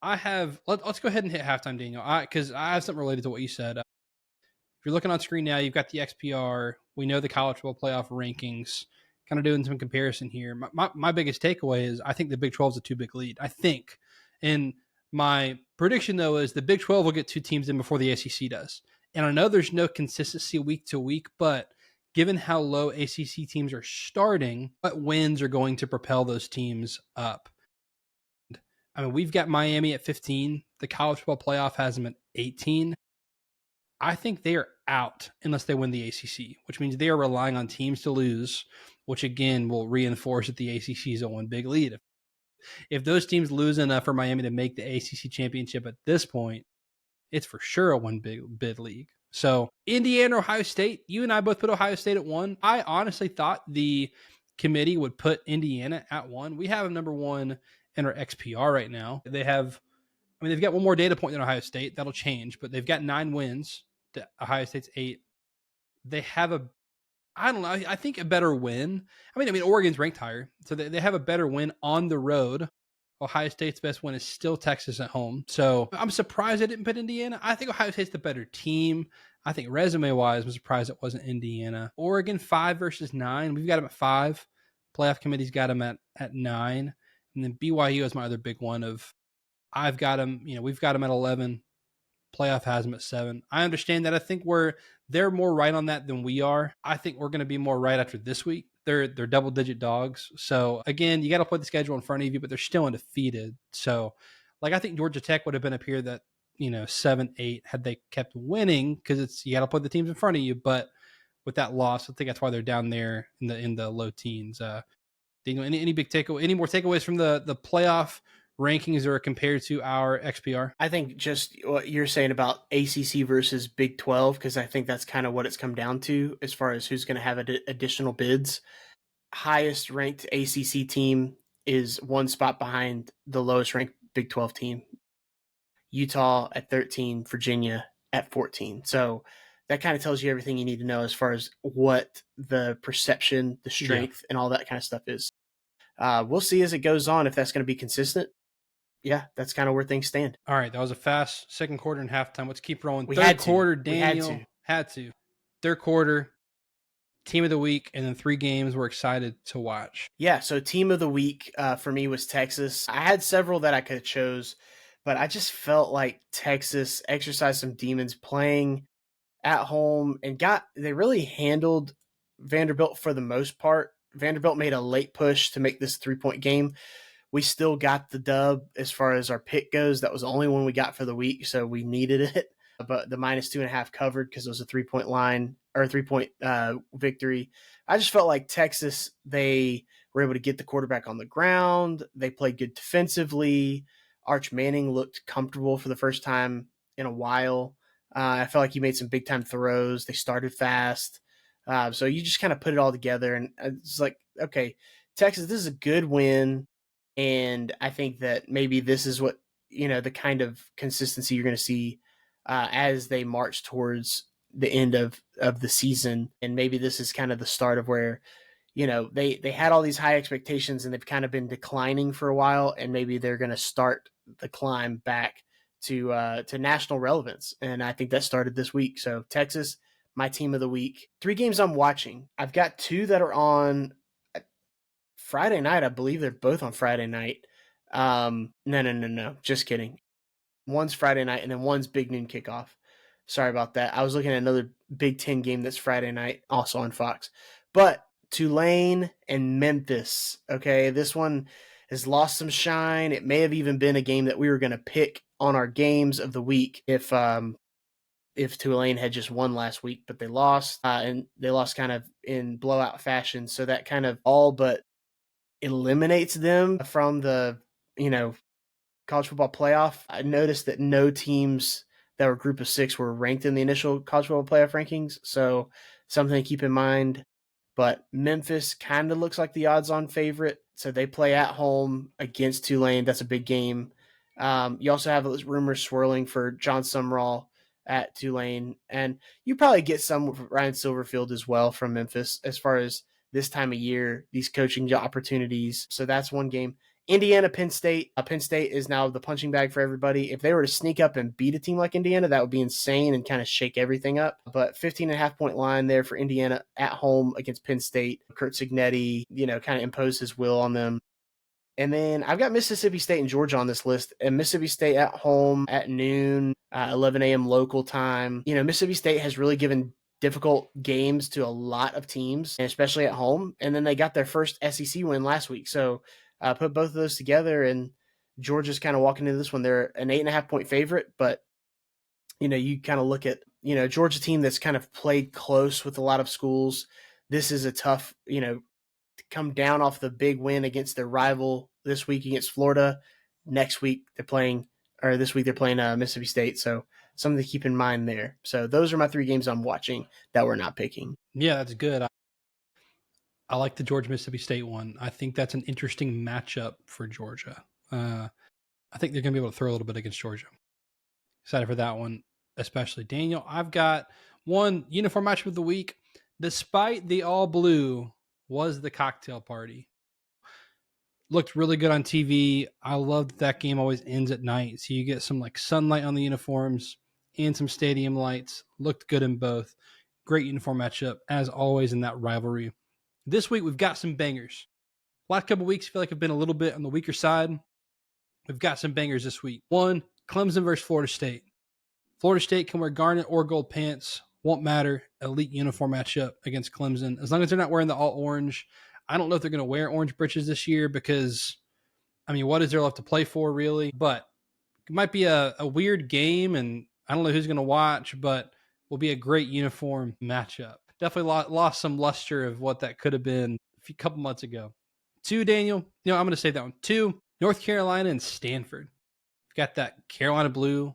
go ahead and hit halftime, Daniel, because I have something related to what you said. If you're looking on screen now, you've got the XPR. We know the college football playoff rankings. Kind of doing some comparison here. My biggest takeaway is I think the Big 12 is a too big lead. I think. And my prediction, though, is the Big 12 will get 2 teams in before the ACC does. And I know there's no consistency week to week, but given how low ACC teams are starting, what wins are going to propel those teams up? I mean, we've got Miami at 15. The college football playoff has them at 18. I think they are out unless they win the ACC, which means they are relying on teams to lose, which again will reinforce that the ACC is a one big lead. If those teams lose enough for Miami to make the ACC championship at this point, it's for sure a one bid league. So Indiana, Ohio State, you and I both put Ohio State at 1. I honestly thought the committee would put Indiana at 1. We have them number 1 in our XPR right now. They've got one more data point than Ohio State. That'll change, but they've got 9 wins. Ohio State's 8. They have I think a better win. I mean, Oregon's ranked higher, so they have a better win on the road. Ohio State's best win is still Texas at home. So I'm surprised I didn't put Indiana. I think Ohio State's the better team. I think resume-wise, I'm surprised it wasn't Indiana. Oregon, 5 versus 9. We've got them at 5. Playoff committee's got them at 9. And then BYU is my other big one of I've got them, we've got them at 11. Playoff has them at 7. I understand that. I think they're more right on that than we are. I think we're going to be more right after this week. They're double-digit dogs. So, again, you got to put the schedule in front of you, but they're still undefeated. So, I think Georgia Tech would have been up here that, 7-8 had they kept winning because you got to put the teams in front of you. But with that loss, I think that's why they're down there in the low teens. Any big takeaway? Any more takeaways from the playoff rankings are compared to our XPR? I think just what you're saying about ACC versus Big 12, because I think that's kind of what it's come down to as far as who's going to have additional bids. Highest ranked ACC team is 1 spot behind the lowest ranked Big 12 team. Utah at 13, Virginia at 14. So that kind of tells you everything you need to know as far as what the perception, the strength, and all that kind of stuff is. We'll see as it goes on if that's going to be consistent. yeah, that's kind of where things stand. All right, that was a fast second quarter and halftime. Let's keep rolling. We Third had to. quarter, We had to. Daniel had to. Third quarter, team of the week, and then 3 games we're excited to watch. Yeah, so team of the week for me was Texas. I had several that I could have chose, but I just felt like Texas exercised some demons playing at home and they really handled Vanderbilt for the most part. Vanderbilt made a late push to make this 3-point game. We still got the dub as far as our pick goes. That was the only one we got for the week, so we needed it. But the -2.5 covered because it was a 3-point line or a 3-point victory. I just felt like Texas, they were able to get the quarterback on the ground. They played good defensively. Arch Manning looked comfortable for the first time in a while. I felt like he made some big time throws. They started fast. So you just kind of put it all together, and it's like, okay, Texas, this is a good win. And I think that maybe this is what, the kind of consistency you're going to see as they march towards the end of the season. And maybe this is kind of the start of where, they had all these high expectations and they've kind of been declining for a while. And maybe they're going to start the climb back to national relevance. And I think that started this week. So Texas, my team of the week. 3 games I'm watching. I've got 2 that are on Friday night. I believe they're both on Friday night. No. Just kidding. One's Friday night and then one's Big Noon kickoff. Sorry about that. I was looking at another Big Ten game that's Friday night, also on Fox. But Tulane and Memphis. Okay, this one has lost some shine. It may have even been a game that we were going to pick on our games of the week if Tulane had just won last week, but they lost, and they lost kind of in blowout fashion. So that kind of all but eliminates them from the, college football playoff. I noticed that no teams that were group of 6 were ranked in the initial college football playoff rankings. So something to keep in mind. But Memphis kind of looks like the odds-on favorite. So they play at home against Tulane. That's a big game. You also have those rumors swirling for John Sumrall at Tulane. And you probably get some with Ryan Silverfield as well from Memphis as far as this time of year, these coaching opportunities. So that's one game. Indiana, Penn State. Penn State is now the punching bag for everybody. If they were to sneak up and beat a team like Indiana, that would be insane and kind of shake everything up. But 15.5-point line there for Indiana at home against Penn State. Kurt Signetti, kind of imposed his will on them. And then I've got Mississippi State and Georgia on this list. And Mississippi State at home at noon, 11 a.m. local time. Mississippi State has really given difficult games to a lot of teams, and especially at home. And then they got their first SEC win last week. So put both of those together, and Georgia's kind of walking into this one. They're an 8.5-point favorite, but you kind of look at Georgia team that's kind of played close with a lot of schools. This is a tough, to come down off the big win against their rival this week against Florida. Next week this week they're playing Mississippi State. So something to keep in mind there. So those are my 3 games I'm watching that we're not picking. Yeah, that's good. I like the Georgia-Mississippi State one. I think that's an interesting matchup for Georgia. I think they're going to be able to throw a little bit against Georgia. Excited for that one, especially. Daniel, I've got one uniform matchup of the week. Despite the all blue was the cocktail party. Looked really good on TV. I love that game always ends at night. So you get some sunlight on the uniforms and some stadium lights. Looked good in both. Great uniform matchup, as always, in that rivalry. This week, we've got some bangers. Last couple of weeks, I feel like have been a little bit on the weaker side. We've got some bangers this week. One, Clemson versus Florida State. Florida State can wear garnet or gold pants. Won't matter. Elite uniform matchup against Clemson. As long as they're not wearing the all orange. I don't know if they're going to wear orange breeches this year because, what is there left to play for, really? But it might be a weird game, and I don't know who's going to watch, but will be a great uniform matchup. Definitely lost some luster of what that could have been a couple months ago. 2, Daniel. I'm going to say that one. 2, North Carolina and Stanford. We've got that Carolina blue,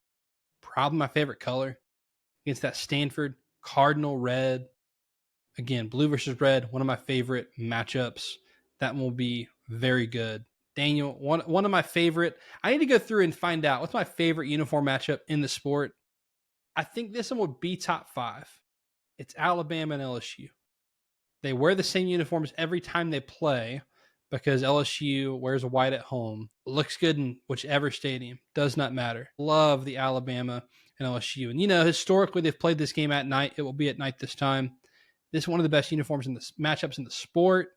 probably my favorite color, against that Stanford Cardinal red. Again, blue versus red, one of my favorite matchups. That will be very good. Daniel, one of my favorite. I need to go through and find out what's my favorite uniform matchup in the sport. I think this one would be top 5. It's Alabama and LSU. They wear the same uniforms every time they play, because LSU wears white at home. Looks good in whichever stadium. Does not matter. Love the Alabama and LSU. And, historically, they've played this game at night. It will be at night this time. This is one of the best uniforms in the matchups in the sport.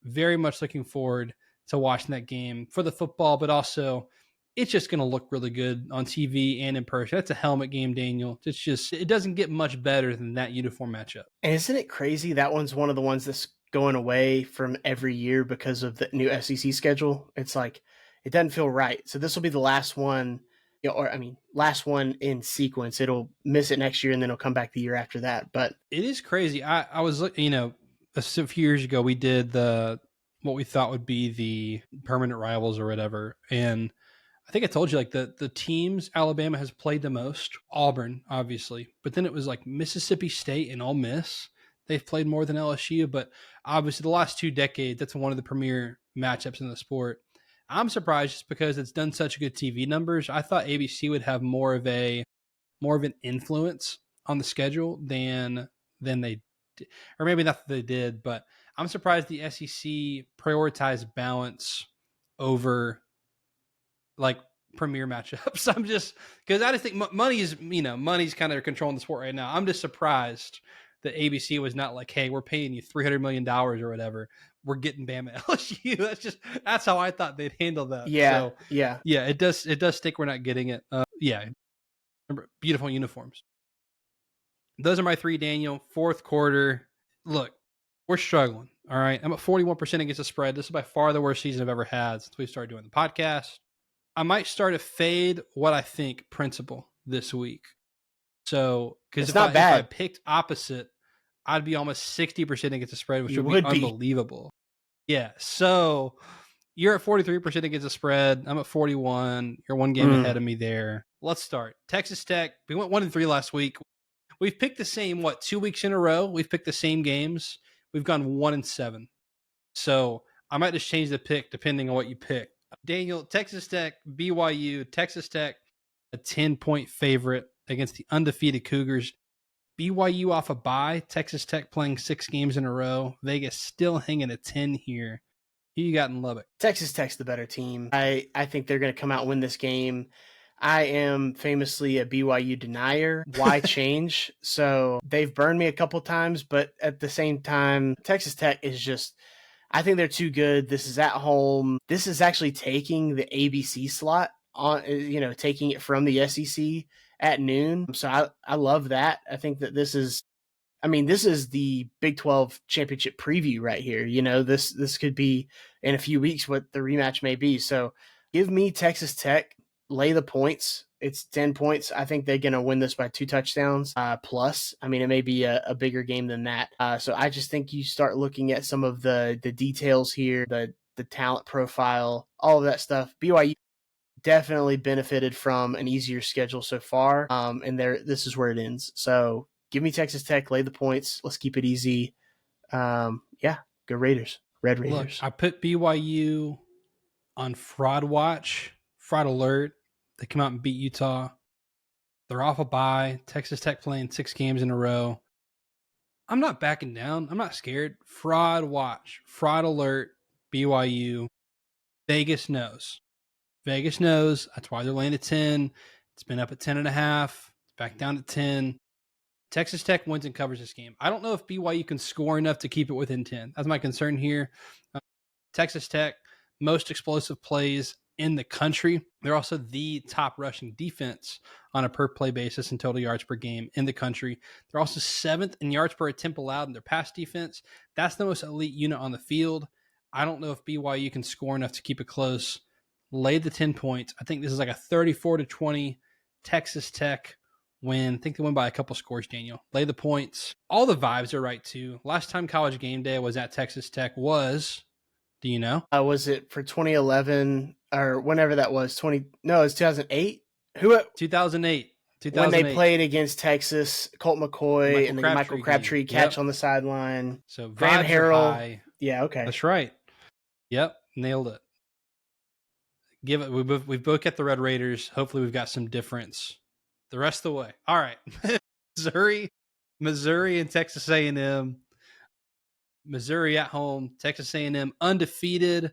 Very much looking forward to watching that game for the football, but also it's just going to look really good on TV and in person. That's a helmet game, Daniel. It doesn't get much better than that uniform matchup. And isn't it crazy? That one's one of the ones that's going away from every year because of the new SEC schedule. It's like, it doesn't feel right. So this will be the last one, last one in sequence. It'll miss it next year and then it'll come back the year after that. But it is crazy. I was looking, a few years ago, we did what we thought would be the permanent rivals or whatever. And I think I told you, like, the teams Alabama has played the most, Auburn, obviously, but then it was like Mississippi State and Ole Miss. They've played more than LSU, but obviously the last 2 decades, that's one of the premier matchups in the sport. I'm surprised just because it's done such good TV numbers. I thought ABC would have more of an influence on the schedule than they did. Or maybe not that they did, but I'm surprised the SEC prioritized balance over like premier matchups. I'm just because I just think money's kind of controlling the sport right now. I'm just surprised that ABC was not like, hey, we're paying you $300 million or whatever. We're getting Bama LSU. That's how I thought they'd handle that. yeah, So, yeah. yeah, it does stick. We're not getting it. Yeah, beautiful uniforms. Those are my 3, Daniel. Fourth quarter. Look, we're struggling. All right, I'm at 41% against the spread. This is by far the worst season I've ever had since we started doing the podcast. I might start a fade what I think principle this week. So, because if I picked opposite, I'd be almost 60% against the spread, which would be unbelievable. Yeah. So you're at 43% against the spread. I'm at 41. You're 1 game ahead of me there. Let's start. Texas Tech. We went 1-3 last week. We've picked the same, 2 weeks in a row. We've picked the same games. We've gone 1-7. So I might just change the pick depending on what you pick. Daniel, Texas Tech, BYU, Texas Tech, a 10-point favorite against the undefeated Cougars. BYU off a bye, Texas Tech playing 6 games in a row. Vegas still hanging a 10 here. Who you got in Lubbock? Texas Tech's the better team. I think they're going to come out and win this game. I am famously a BYU denier. Why change? So they've burned me a couple times, but at the same time, Texas Tech is just, I think they're too good. This is at home. This is actually taking the ABC slot on, taking it from the SEC at noon. So I love that. I think that this is the Big 12 championship preview right here. This could be in a few weeks what the rematch may be. So give me Texas Tech, lay the points. It's 10 points. I think they're going to win this by 2 touchdowns plus. It may be a bigger game than that. So I just think you start looking at some of the details here, the talent profile, all of that stuff. BYU definitely benefited from an easier schedule so far, and this is where it ends. So give me Texas Tech, lay the points. Let's keep it easy. Go Raiders. Red Raiders. Look, I put BYU on fraud watch, fraud alert. They come out and beat Utah. They're off a bye. Texas Tech playing 6 games in a row. I'm not backing down. I'm not scared. Fraud watch, fraud alert, BYU. Vegas knows. That's why they're laying at 10. It's been up at 10.5. It's back down to 10. Texas Tech wins and covers this game. I don't know if BYU can score enough to keep it within 10. That's my concern here. Texas Tech, most explosive plays in the country. They're also the top rushing defense on a per play basis in total yards per game in the country. They're also 7th in yards per attempt allowed in their pass defense. That's the most elite unit on the field. I don't know if BYU can score enough to keep it close. Lay the 10 points. I think this is like a 34-20 Texas Tech win. I think they win by a couple scores, Daniel. Lay the points. All the vibes are right, too. Last time College Game Day was at Texas Tech was, do you know? Was it for 2011 or whenever that was? It was 2008? 2008. When they played against Texas, Colt McCoy and the Michael Crabtree catch on the sideline. So Graham Harrell. High. Yeah, okay. That's right. Yep, nailed it. We've both got the Red Raiders. Hopefully we've got some difference the rest of the way. All right. Missouri and Texas A&M. Missouri at home, Texas A&M undefeated.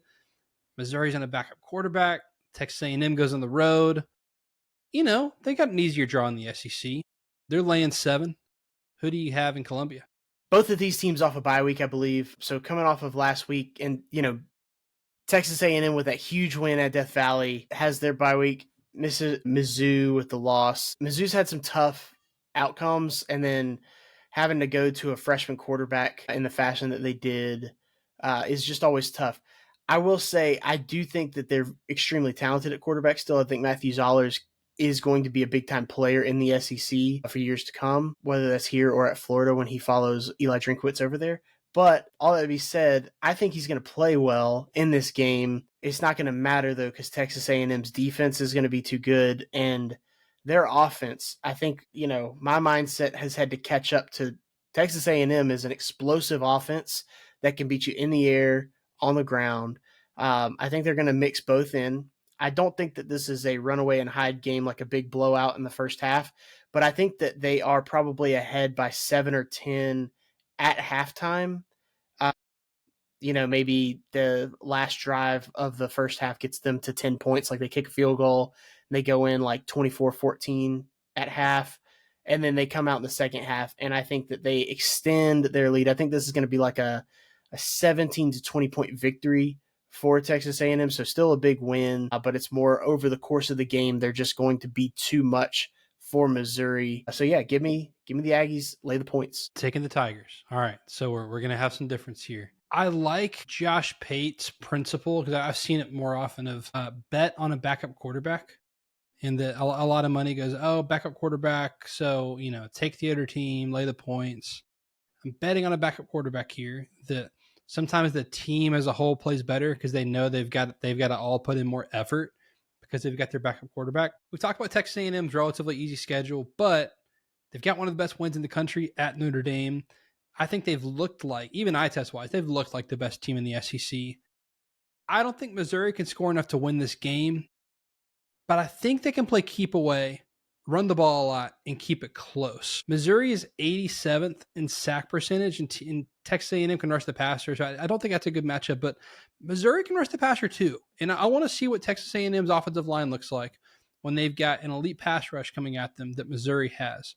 Missouri's on a backup quarterback. Texas A&M goes on the road. They got an easier draw in the SEC. They're laying 7. Who do you have in Columbia? Both of these teams off a bye week, I believe. So coming off of last week, and Texas A&M with that huge win at Death Valley has their bye week. Mizzou with the loss. Mizzou's had some tough outcomes, and then having to go to a freshman quarterback in the fashion that they did is just always tough. I will say I do think that they're extremely talented at quarterback still. I think Matthew Zollers is going to be a big-time player in the SEC for years to come, whether that's here or at Florida when he follows Eli Drinkwitz over there. But all that to be said, I think he's going to play well in this game. It's not going to matter, though, because Texas A&M's defense is going to be too good. And their offense, I think, my mindset has had to catch up to Texas A&M is an explosive offense that can beat you in the air, on the ground. I think they're going to mix both in. I don't think that this is a runaway and hide game like a big blowout in the first half, but I think that they are probably ahead by 7 or 10 at halftime. Maybe the last drive of the first half gets them to 10 points, like they kick a field goal, and they go in like 24-14 at half, and then they come out in the second half, and I think that they extend their lead. I think this is going to be like a 17 to 20 point victory for Texas A&M, so still a big win, but it's more over the course of the game. They're just going to be too much for Missouri. So yeah, give me the Aggies, lay the points. Taking the Tigers. All right, so we're going to have some difference here. I like Josh Pate's principle because I've seen it more often of bet on a backup quarterback. And a lot of money goes, backup quarterback. So, take the other team, lay the points. I'm betting on a backup quarterback here that sometimes the team as a whole plays better because they know they've got to all put in more effort because they've got their backup quarterback. We talked about Texas A&M's relatively easy schedule, but they've got one of the best wins in the country at Notre Dame. I think they've looked like, even eye test wise, they've looked like the best team in the SEC. I don't think Missouri can score enough to win this game, but I think they can play keep away, run the ball a lot, and keep it close. Missouri is 87th in sack percentage, and Texas A&M can rush the passer. So I don't think that's a good matchup, but Missouri can rush the passer too. And I want to see what Texas A&M's offensive line looks like when they've got an elite pass rush coming at them that Missouri has.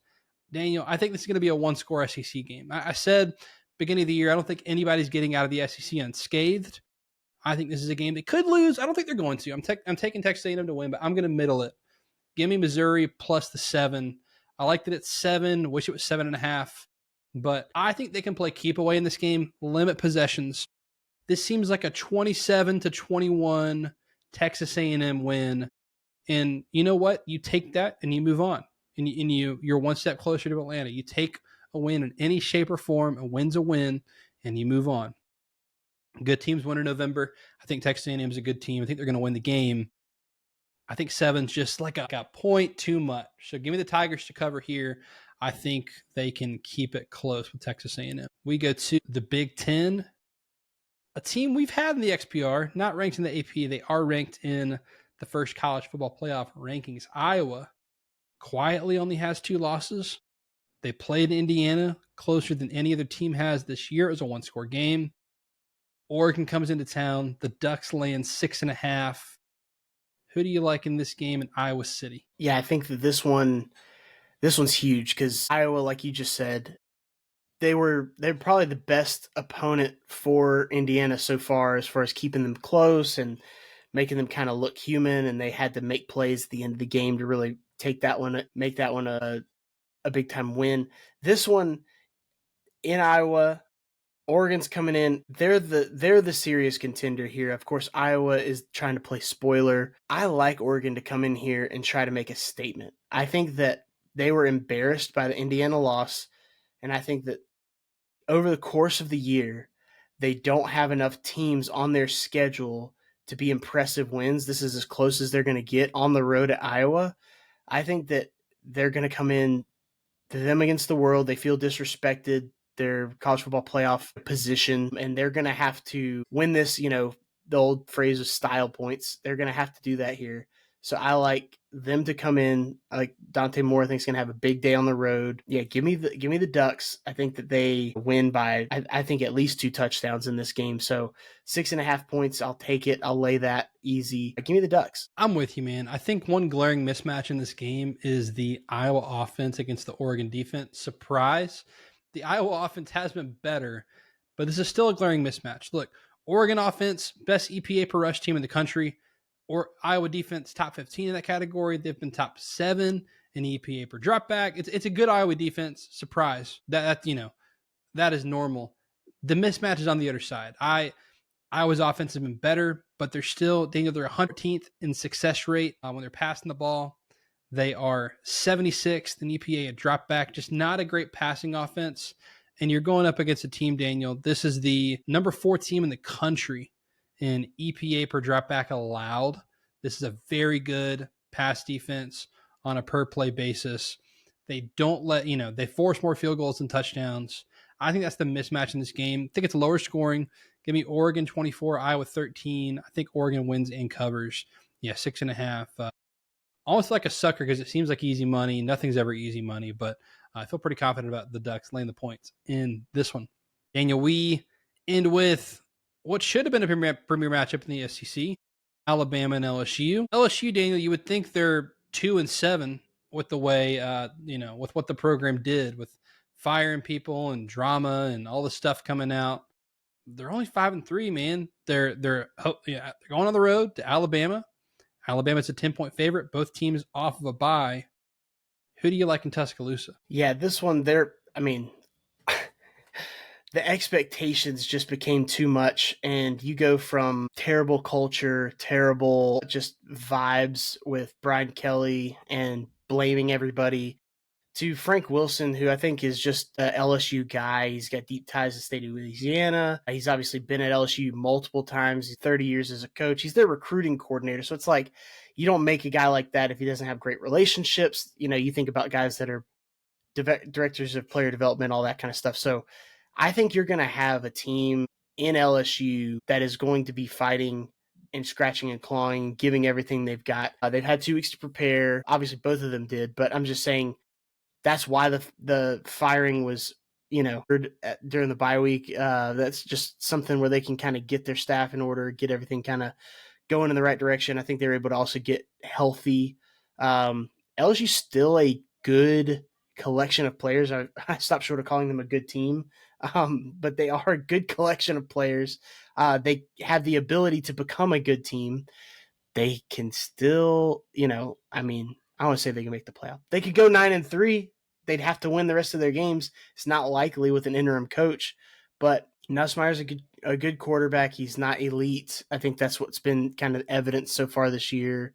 Daniel, I think this is going to be a one-score SEC game. I said beginning of the year, I don't think anybody's getting out of the SEC unscathed. I think this is a game they could lose. I don't think they're going to. I'm taking Texas A&M to win, but I'm going to middle it. Give me Missouri plus the 7. I like that it's 7. Wish it was 7.5. But I think they can play keep away in this game, limit possessions. This seems like a 27-21 Texas A&M win. And you know what? You take that and you move on. And you're one step closer to Atlanta. You take a win in any shape or form. A win's a win, and you move on. Good teams win in November. I think Texas A&M is a good team. I think they're going to win the game. I think 7's just like a point too much. So give me the Tigers to cover here. I think they can keep it close with Texas A&M. We go to the Big Ten, a team we've had in the XPR, not ranked in the AP. They are ranked in the first college football playoff rankings. Iowa quietly only has 2 losses. They played Indiana closer than any other team has this year. It was a 1-score game. Oregon comes into town. The Ducks laying 6.5. Who do you like in this game in Iowa City? Yeah, I think that this one's huge because Iowa, like you just said, they're probably the best opponent for Indiana so far as keeping them close and making them kind of look human, and they had to make plays at the end of the game to really make that one a big time win. This one in Iowa, Oregon's coming in. They're the serious contender here. Of course, Iowa is trying to play spoiler. I like Oregon to come in here and try to make a statement. I think that they were embarrassed by the Indiana loss, and I think that over the course of the year, they don't have enough teams on their schedule to be impressive wins. This is as close as they're going to get on the road at Iowa. I think that they're going to come in to them against the world. They feel disrespected, their college football playoff position, and they're going to have to win this, the old phrase of style points. They're going to have to do that here. So I like them to come in. I like Dante Moore. I think is going to have a big day on the road. Yeah, give me the Ducks. I think that they win by I think at least 2 touchdowns in this game. So 6.5 points. I'll take it. I'll lay that easy. Give me the Ducks. I'm with you, man. I think one glaring mismatch in this game is the Iowa offense against the Oregon defense. Surprise. The Iowa offense has been better, but this is still a glaring mismatch. Look, Oregon offense, best EPA per rush team in the country, or Iowa defense, top 15 in that category. They've been top 7 in EPA per dropback. It's a good Iowa defense. Surprise. That that is normal. The mismatch is on the other side. Iowa's offense has been better, but they're still, they're 100th in success rate when they're passing the ball. They are 76th in EPA at drop back, just not a great passing offense. And you're going up against a team, Daniel. This is the number 4 team in the country in EPA per drop back allowed. This is a very good pass defense on a per play basis. They don't they force more field goals than touchdowns. I think that's the mismatch in this game. I think it's lower scoring. Give me Oregon 24, Iowa 13. I think Oregon wins and covers. Yeah, 6.5. Almost like a sucker because it seems like easy money. Nothing's ever easy money, but I feel pretty confident about the Ducks laying the points in this one. Daniel, we end with what should have been a premier matchup in the SEC, Alabama and LSU. LSU, Daniel, you would think they're 2-7 with the way, with what the program did with firing people and drama and all the stuff coming out. They're only 5-3, man. They're going on the road to Alabama. Alabama's a 10-point favorite. Both teams off of a bye. Who do you like in Tuscaloosa? Yeah, this one the expectations just became too much, and you go from terrible culture, terrible just vibes with Brian Kelly and blaming everybody to Frank Wilson, who I think is just an LSU guy. He's got deep ties to the state of Louisiana. He's obviously been at LSU multiple times. He's 30 years as a coach. He's their recruiting coordinator. So it's like you don't make a guy like that if he doesn't have great relationships. You think about guys that are directors of player development, all that kind of stuff. So I think you're going to have a team in LSU that is going to be fighting and scratching and clawing, giving everything they've got. They've had 2 weeks to prepare. Obviously, both of them did, but I'm just saying that's why the firing was, during the bye week. That's just something where they can kind of get their staff in order, get everything kind of going in the right direction. I think they're able to also get healthy. LSU's still a good collection of players. I stopped short of calling them a good team, but they are a good collection of players. They have the ability to become a good team. They can still, I want to say they can make the playoff. They could go 9-3. They'd have to win the rest of their games. It's not likely with an interim coach, but Nussmeier's a good quarterback. He's not elite. I think that's what's been kind of evident so far this year.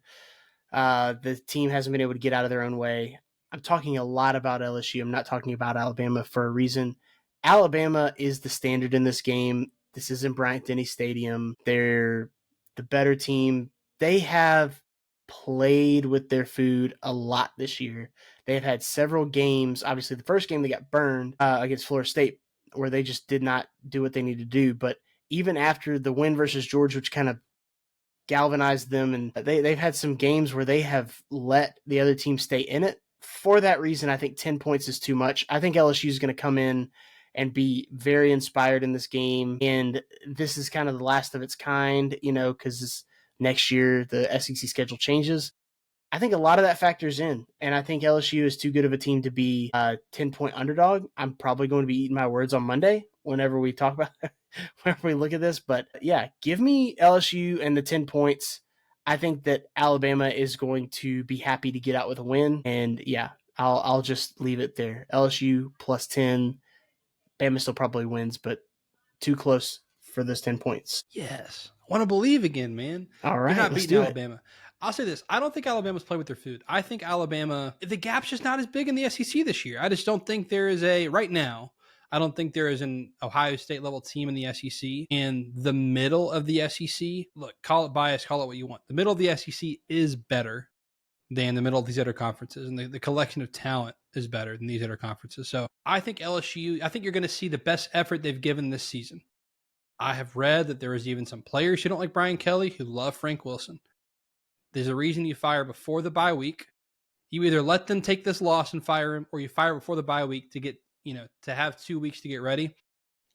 The team hasn't been able to get out of their own way. I'm talking a lot about LSU. I'm not talking about Alabama for a reason. Alabama is the standard in this game. This isn't Bryant-Denny Stadium. They're the better team. They have played with their food a lot this year. They've had several games. Obviously, the first game they got burned against Florida State, where they just did not do what they needed to do. But even after the win versus Georgia, which kind of galvanized them, and they've had some games where they have let the other team stay in it. For that reason, I think 10 points is too much. I think LSU is going to come in and be very inspired in this game, and this is kind of the last of its kind, because next year the SEC schedule changes. I think a lot of that factors in, and I think LSU is too good of a team to be a 10-point underdog. I'm probably going to be eating my words on Monday whenever we talk about it, whenever we look at this. But yeah, give me LSU and the 10 points. I think that Alabama is going to be happy to get out with a win, and yeah, I'll just leave it there. LSU plus 10. Bama still probably wins, but too close for those 10 points. Yes. I want to believe again, man. All right, You're not let's beating do it. Alabama. I'll say this. I don't think Alabama's played with their food. I think Alabama, the gap's just not as big in the SEC this year. I just don't think there is right now, I don't think there is an Ohio State level team in the SEC. In the middle of the SEC, look, call it bias, call it what you want. The middle of the SEC is better than the middle of these other conferences, and the collection of talent is better than these other conferences. So I think LSU, I think you're going to see the best effort they've given this season. I have read that there is even some players who don't like Brian Kelly who love Frank Wilson. There's a reason you fire before the bye week. You either let them take this loss and fire him, or you fire before the bye week to get, to have 2 weeks to get ready.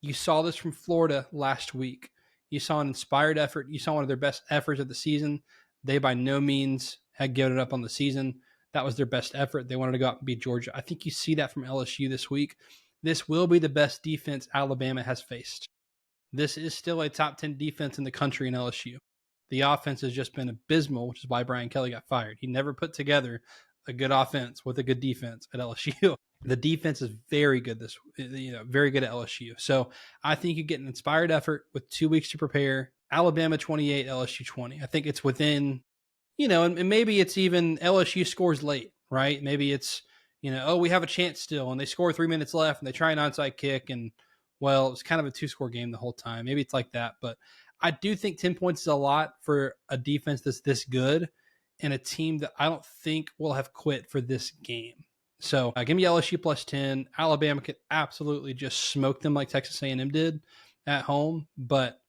You saw this from Florida last week. You saw an inspired effort. You saw one of their best efforts of the season. They by no means had given it up on the season. That was their best effort. They wanted to go out and beat Georgia. I think you see that from LSU this week. This will be the best defense Alabama has faced. This is still a top 10 defense in the country in LSU. The offense has just been abysmal, which is why Brian Kelly got fired. He never put together a good offense with a good defense at LSU. The defense is very good very good at LSU. So I think you get an inspired effort with 2 weeks to prepare. Alabama 28, LSU 20. I think it's within, and maybe it's even LSU scores late, right? Maybe it's, we have a chance still, and they score 3 minutes left, and they try an onside kick, and well, it's kind of a 2-score game the whole time. Maybe it's like that, but I do think 10 points is a lot for a defense that's this good and a team that I don't think will have quit for this game. So give me LSU plus 10. Alabama could absolutely just smoke them like Texas A&M did at home, but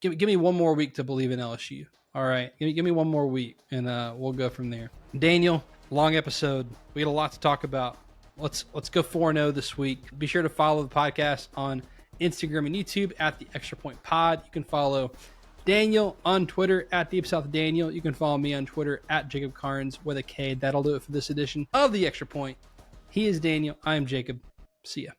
give me one more week to believe in LSU. All right, give me one more week, and we'll go from there. Daniel, long episode. We had a lot to talk about. Let's go 4-0 this week. Be sure to follow the podcast on Instagram and YouTube at the Extra Point Pod. You can follow Daniel on Twitter at Deep South Daniel. You can follow me on Twitter at Jacob Karnes with a K. That'll do it for this edition of the Extra Point. He is Daniel. I am Jacob. See ya.